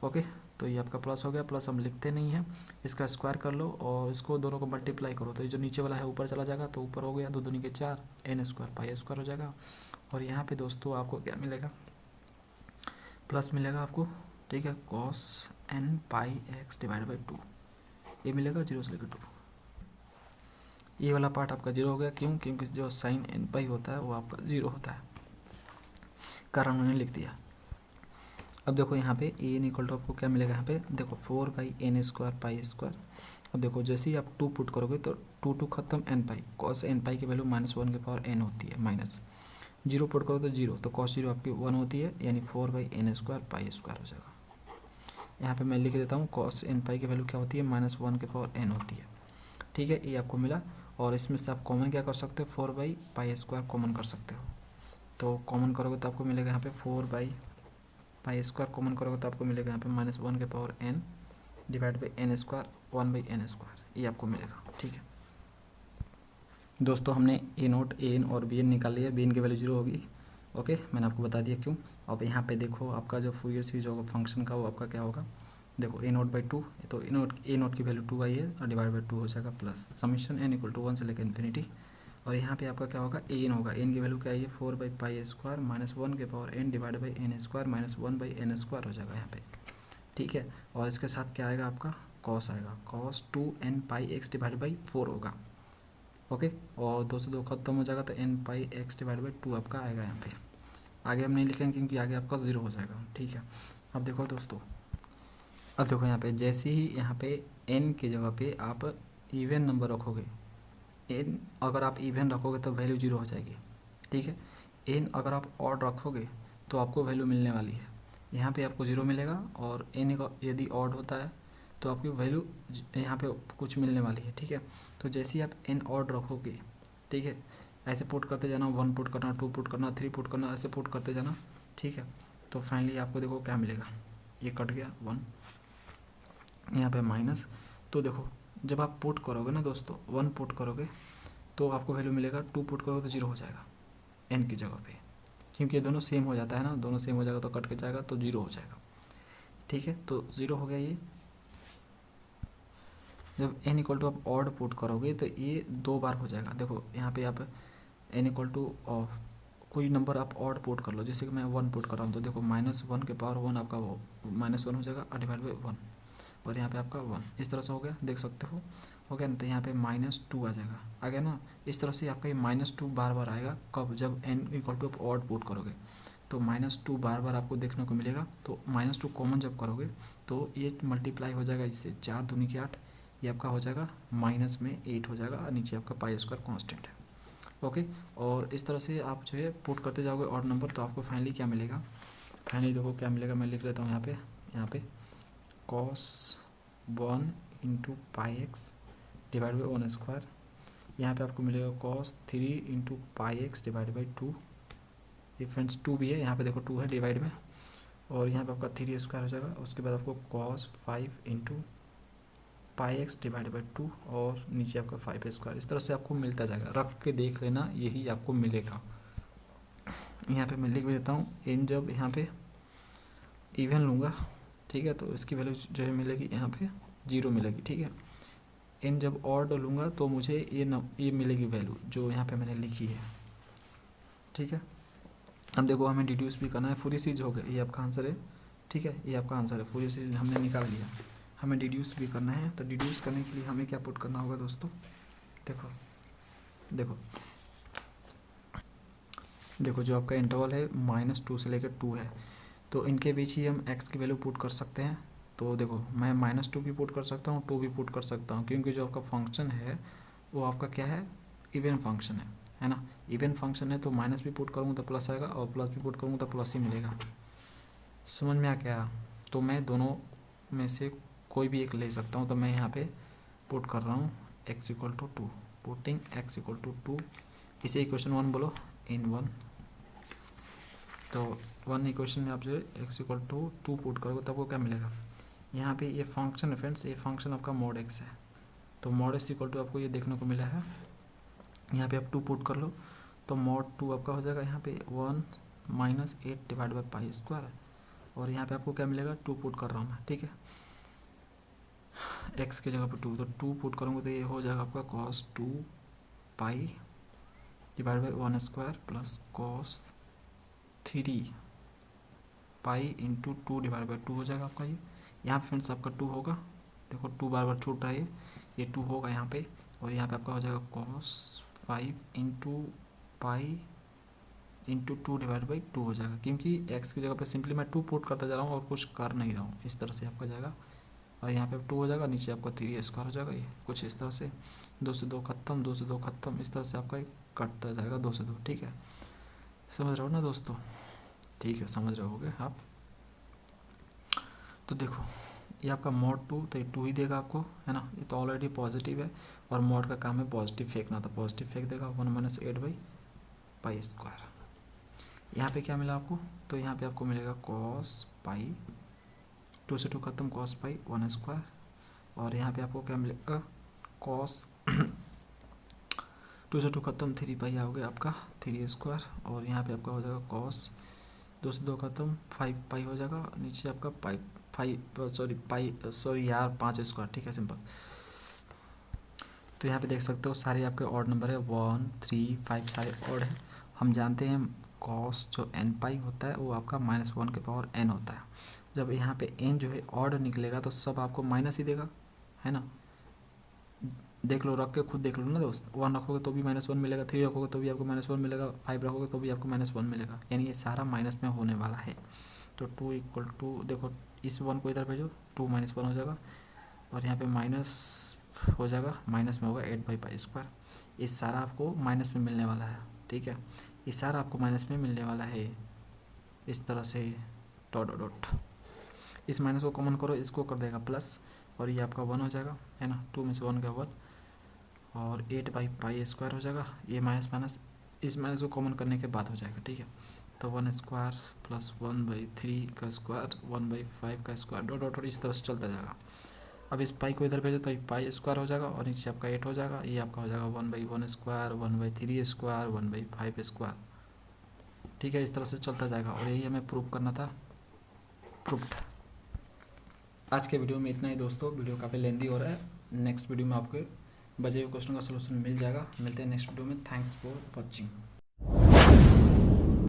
ओके। तो ये आपका प्लस हो गया, प्लस हम लिखते नहीं हैं, इसका स्क्वायर कर लो और इसको दोनों को मल्टीप्लाई करो, तो ये जो नीचे वाला है ऊपर चला जाएगा, तो ऊपर हो गया 2 दूनी के 4 n² π² हो जाएगा। और यहाँ पे दोस्तों आपको क्या मिलेगा, प्लस मिलेगा आपको ठीक है, cos n pi x divide by 2, ये मिलेगा 0 से लेकर 2। ये वाला पार्ट आपका 0 हो गया, क्यों? क्योंकि जो साइन n पाई होता है वो आपका 0 होता है, कारण मैंने लिख दिया। अब देखो यहाँ पे ए एन इक्वल टू आपको क्या मिलेगा, यहाँ पे देखो 4/n² पाई स्क्वायर। अब देखो जैसे ही आप 2 पुट करोगे तो 2 खत्म, n पाई, cos n पाई की वैल्यू -1 के पावर n होती है, माइनस 0 पुट करो तो 0, तो cos 0 आपकी 1 होती है, यानी 4/n² पाई स्क्वायर हो जाएगा। यहाँ पे मैं लिख देता हूँ cos n पाई की वैल्यू क्या होती है, -1 के पावर n होती है। ठीक है, ये आपको मिला, और इसमें से आप कॉमन क्या कर सकते हो, 4/π² कॉमन कर सकते हो। तो कॉमन करोगे तो आपको मिलेगा यहाँ पे 4/π² कॉमन करोगे तो आपको मिलेगा यहाँ पे -1 के power n divide by n², 1/n², ये आपको मिलेगा। ठीक है दोस्तों, हमने ए नोट, ए एन और बी एन निकाल लिया, बी एन की वैल्यू 0 होगी। ओके, मैंने आपको बता दिया क्यों। अब यहाँ पे देखो आपका जो फूरियर सीरीज होगा फंक्शन का, वो आपका क्या होगा, देखो a0/2, तो ए नोट की वैल्यू 2 आई है और डिवाइड बाई 2 हो जाएगा, plus summation n equal to 1 से लेकर इन्फिनिटी। और यहाँ पे आपका क्या होगा, ए एन होगा, एन की वैल्यू क्या है, 4/π² -1 के power n divide by n² -1/n² हो जाएगा यहाँ पे। ठीक है, और इसके साथ क्या आएगा आपका, कॉस आएगा, cos 2n pi x divide by 4 होगा। ओके, और 2 से 2 खत्म हो जाएगा, तो n pi x divide by 2 आपका आएगा यहाँ पे। आगे हम नहीं लिखेंगे क्योंकि आगे आपका 0 हो जाएगा। ठीक है, अब देखो दोस्तों, अब देखो यहाँ पे जैसे ही यहाँ पे n की जगह पे आप इवन नंबर रखोगे, n अगर आप इवन रखोगे तो वैल्यू 0 हो जाएगी। ठीक है, n अगर आप ऑड रखोगे तो आपको वैल्यू मिलने वाली है, यहाँ पे आपको 0 मिलेगा, और n यदि ऑड होता है तो आपकी वैल्यू यहाँ पे कुछ मिलने वाली है। ठीक है, तो जैसे ही आप n ऑड रखोगे, ठीक है, ऐसे पुट करते जाना, 1 पुट करना, 2 पुट करना, 3 पुट करना, ऐसे पुट करते जाना। ठीक है, तो फाइनली आपको देखो क्या मिलेगा, ये कट गया 1, यहाँ पे माइनस। तो देखो जब आप पुट करोगे ना दोस्तों, 1 पुट करोगे तो आपको वैल्यू मिलेगा, 2 पुट करोगे तो 0 हो जाएगा n की जगह पे, क्योंकि ये दोनों सेम हो जाता है ना, दोनों सेम हो जाएगा तो कट के जाएगा तो 0 हो जाएगा। ठीक है, तो 0 हो गया ये। जब n इक्वल टू आप ऑड पुट करोगे तो ये 2 बार हो जाएगा। देखो यहाँ पे आप n इक्वल टू कोई नंबर आप ऑड पुट कर लो, जैसे कि मैं 1 पुट कर रहा हूँ, तो देखो -1 के पावर 1 आपका वो -1 हो जाएगा डिवाइड बाई 1, और यहाँ पे आपका 1, इस तरह से हो गया, देख सकते हो गया ना। तो यहाँ पे -2 आ जाएगा, आ गया ना। इस तरह से आपका ये -2 बार बार आएगा, कब, जब n इक्वल टू आप ऑड पुट करोगे तो -2 बार बार आपको देखने को मिलेगा। तो -2 कॉमन जब करोगे तो ये मल्टीप्लाई हो जाएगा इससे, 4 दूनी की 8, ये आपका हो जाएगा माइनस में 8 हो जाएगा, और नीचे आपका π² कांस्टेंट है। ओके, और इस तरह से आप जो है पुट करते जाओगे ऑड नंबर, तो आपको फाइनली क्या मिलेगा, फाइनली देखो क्या मिलेगा, मैं लिख लेता हूँ यहाँ पे cos 1 into πx divide by 1², यहाँ पे आपको मिलेगा cos 3 into πx divide by 2, ये फ्रेंड्स 2 भी है, यहाँ पे देखो 2 है डिवाइड में, और यहाँ पे आपका 3² हो जाएगा। उसके बाद आपको cos 5 into πx divide by 2, और नीचे आपका 5² इस तरह से आपको मिलता जाएगा, रख के देख लेना, यही आपको मिलेगा। यहाँ पे मैं लिख भी देता हूँ, इन जब यहाँ पे इवन लूँगा, ठीक है, तो इसकी वैल्यू जो है मिलेगी यहाँ पे 0 मिलेगी। ठीक है, इन जब ऑड लूँगा तो मुझे ये मिलेगी वैल्यू जो यहाँ पे मैंने लिखी है। ठीक है, अब देखो हमें डिड्यूस भी करना है, फूरियर सीरीज हो गया, ये आपका आंसर है। ठीक है, ये आपका आंसर है, फूरियर सीरीज हमने निकाल लिया, हमें डिड्यूस भी करना है। तो डिड्यूस करने के लिए हमें क्या पुट करना होगा दोस्तों, देखो देखो देखो जो आपका इंटरवल है -2 से लेकर 2 है, तो इनके बीच ही हम x की वैल्यू पुट कर सकते हैं। तो देखो मैं -2 भी पुट कर सकता हूँ, 2 भी पुट कर सकता हूँ, क्योंकि जो आपका फंक्शन है वो आपका क्या है, इवन फंक्शन है ना। इवन फंक्शन है तो माइनस भी पुट करूँगा तो प्लस आएगा, और प्लस भी पुट करूँगा तो प्लस ही मिलेगा। समझ में आ गया, तो मैं दोनों में से कोई भी एक ले सकता हूँ। तो मैं यहाँ पे पुट कर रहा हूँ x equal to 2, putting x equal to 2, इसे इक्वेशन 1 बोलो, इन 1, तो 1 इक्वेशन में आप जो है x इक्वल टू 2 पुट करोगे तो आपको क्या मिलेगा, यहाँ पे ये फंक्शन है फ्रेंड्स, ये फंक्शन आपका mod x है, तो mod x इक्वल टू आपको ये देखने को मिला है। यहाँ पे आप 2 पुट कर लो तो mod 2 आपका हो जाएगा यहाँ पे 1 - 8 डिवाइड बाई π², और यहाँ पे आपको क्या मिलेगा, 2 पुट कर रहा हूँ मैं। ठीक है, x की जगह पे 2, तो 2 पुट करूँगा तो ये हो जाएगा आपका cos 2 pi divide by 1² plus cos 3 pi into 2/2 हो जाएगा आपका। ये यहाँ पे फ्रेंड्स आपका 2 होगा, देखो 2 बार बार छूट रहा है, ये 2 होगा यहाँ पे। और यहाँ पे आपका हो जाएगा cos 5 इंटू पाई इंटू 2/2 हो जाएगा, क्योंकि x की जगह पे सिंपली मैं 2 पुट करता जा रहा हूँ और कुछ कर नहीं रहा हूँ। इस तरह से आपका जाएगा और यहाँ पे 2 हो जाएगा, नीचे आपका 3 स्क्वायर हो जाएगा। ये कुछ इस तरह से 2 से 2 खत्म, 2 से 2 खत्म, इस तरह से आपका कटता जाएगा 2 से 2। ठीक है, समझ रहे हो ना दोस्तों? ठीक है, समझ रहे होगे आप। तो देखो ये आपका mod 2, तो ये 2 ही देगा आपको, है ना। ये तो ऑलरेडी पॉजिटिव है और mod का काम है पॉजिटिव फेंकना, तो पॉजिटिव फेंक देगा 1 - 8/π²। यहाँ पे क्या मिला आपको, तो यहाँ पे आपको मिलेगा cos पाई, 2 से 2 खत्म, cos पाई 1²। और यहाँ पे आपको क्या मिलेगा, cos 2 से 2 खत्म, 3 पाई आओगे आपका 3²। और यहाँ पे आपका हो जाएगा cos 2 से 2 खत्म, 5 पाई हो जाएगा, नीचे आपका पाई सॉरी यार 5²। ठीक है, सिंपल। तो यहाँ पे देख सकते हो सारे आपके ऑड नंबर है, 1 3 5 सारे ऑड है। हम जानते हैं cos जो n पाई होता है वो आपका -1 के पावर n होता है। जब यहाँ पे n जो है ऑड निकलेगा तो सब आपको माइनस ही देगा, है ना। देख लो, रख के खुद देख लो ना दोस्त। 1 रखोगे तो भी -1 मिलेगा, 3 रखोगे तो भी आपको -1 मिलेगा, 5 रखोगे तो भी आपको -1 मिलेगा, यानी ये सारा माइनस में होने वाला है। तो 2 = देखो इस 1 को इधर भेजो, 2 - 1 हो जाएगा और यहाँ पे माइनस हो जाएगा, माइनस में होगा 8/π²। ये सारा आपको माइनस में मिलने वाला है। ठीक है, ये सारा आपको माइनस में मिलने वाला है, इस तरह से डॉट डॉट डॉट। इस माइनस को कॉमन करो, इसको कर देगा प्लस और ये आपका 1 हो जाएगा, है ना। 2 में से 1 का 1 और 8/π² हो जाएगा। ये माइनस माइनस इस माइनस को कॉमन करने के बाद हो जाएगा। ठीक है, तो 1² प्लस 1/3 का स्क्वायर 1/5 का स्क्वायर डॉट डॉट इस तरह से चलता जाएगा। अब इस पाई को इधर भेजो तो π² हो जाएगा और नीचे आपका 8 हो जाएगा। ये आपका हो जाएगा 1/1², 1/3², 1/5²। ठीक है, इस तरह से चलता जाएगा और यही हमें प्रूव करना था, प्रूफ्ड। आज के वीडियो में इतना ही दोस्तों, वीडियो काफ़ी लेंदी हो रहा है। नेक्स्ट वीडियो में आपके बचे हुए क्वेश्चन का सलूशन मिल जाएगा। मिलते हैं नेक्स्ट वीडियो में। Thanks for watching.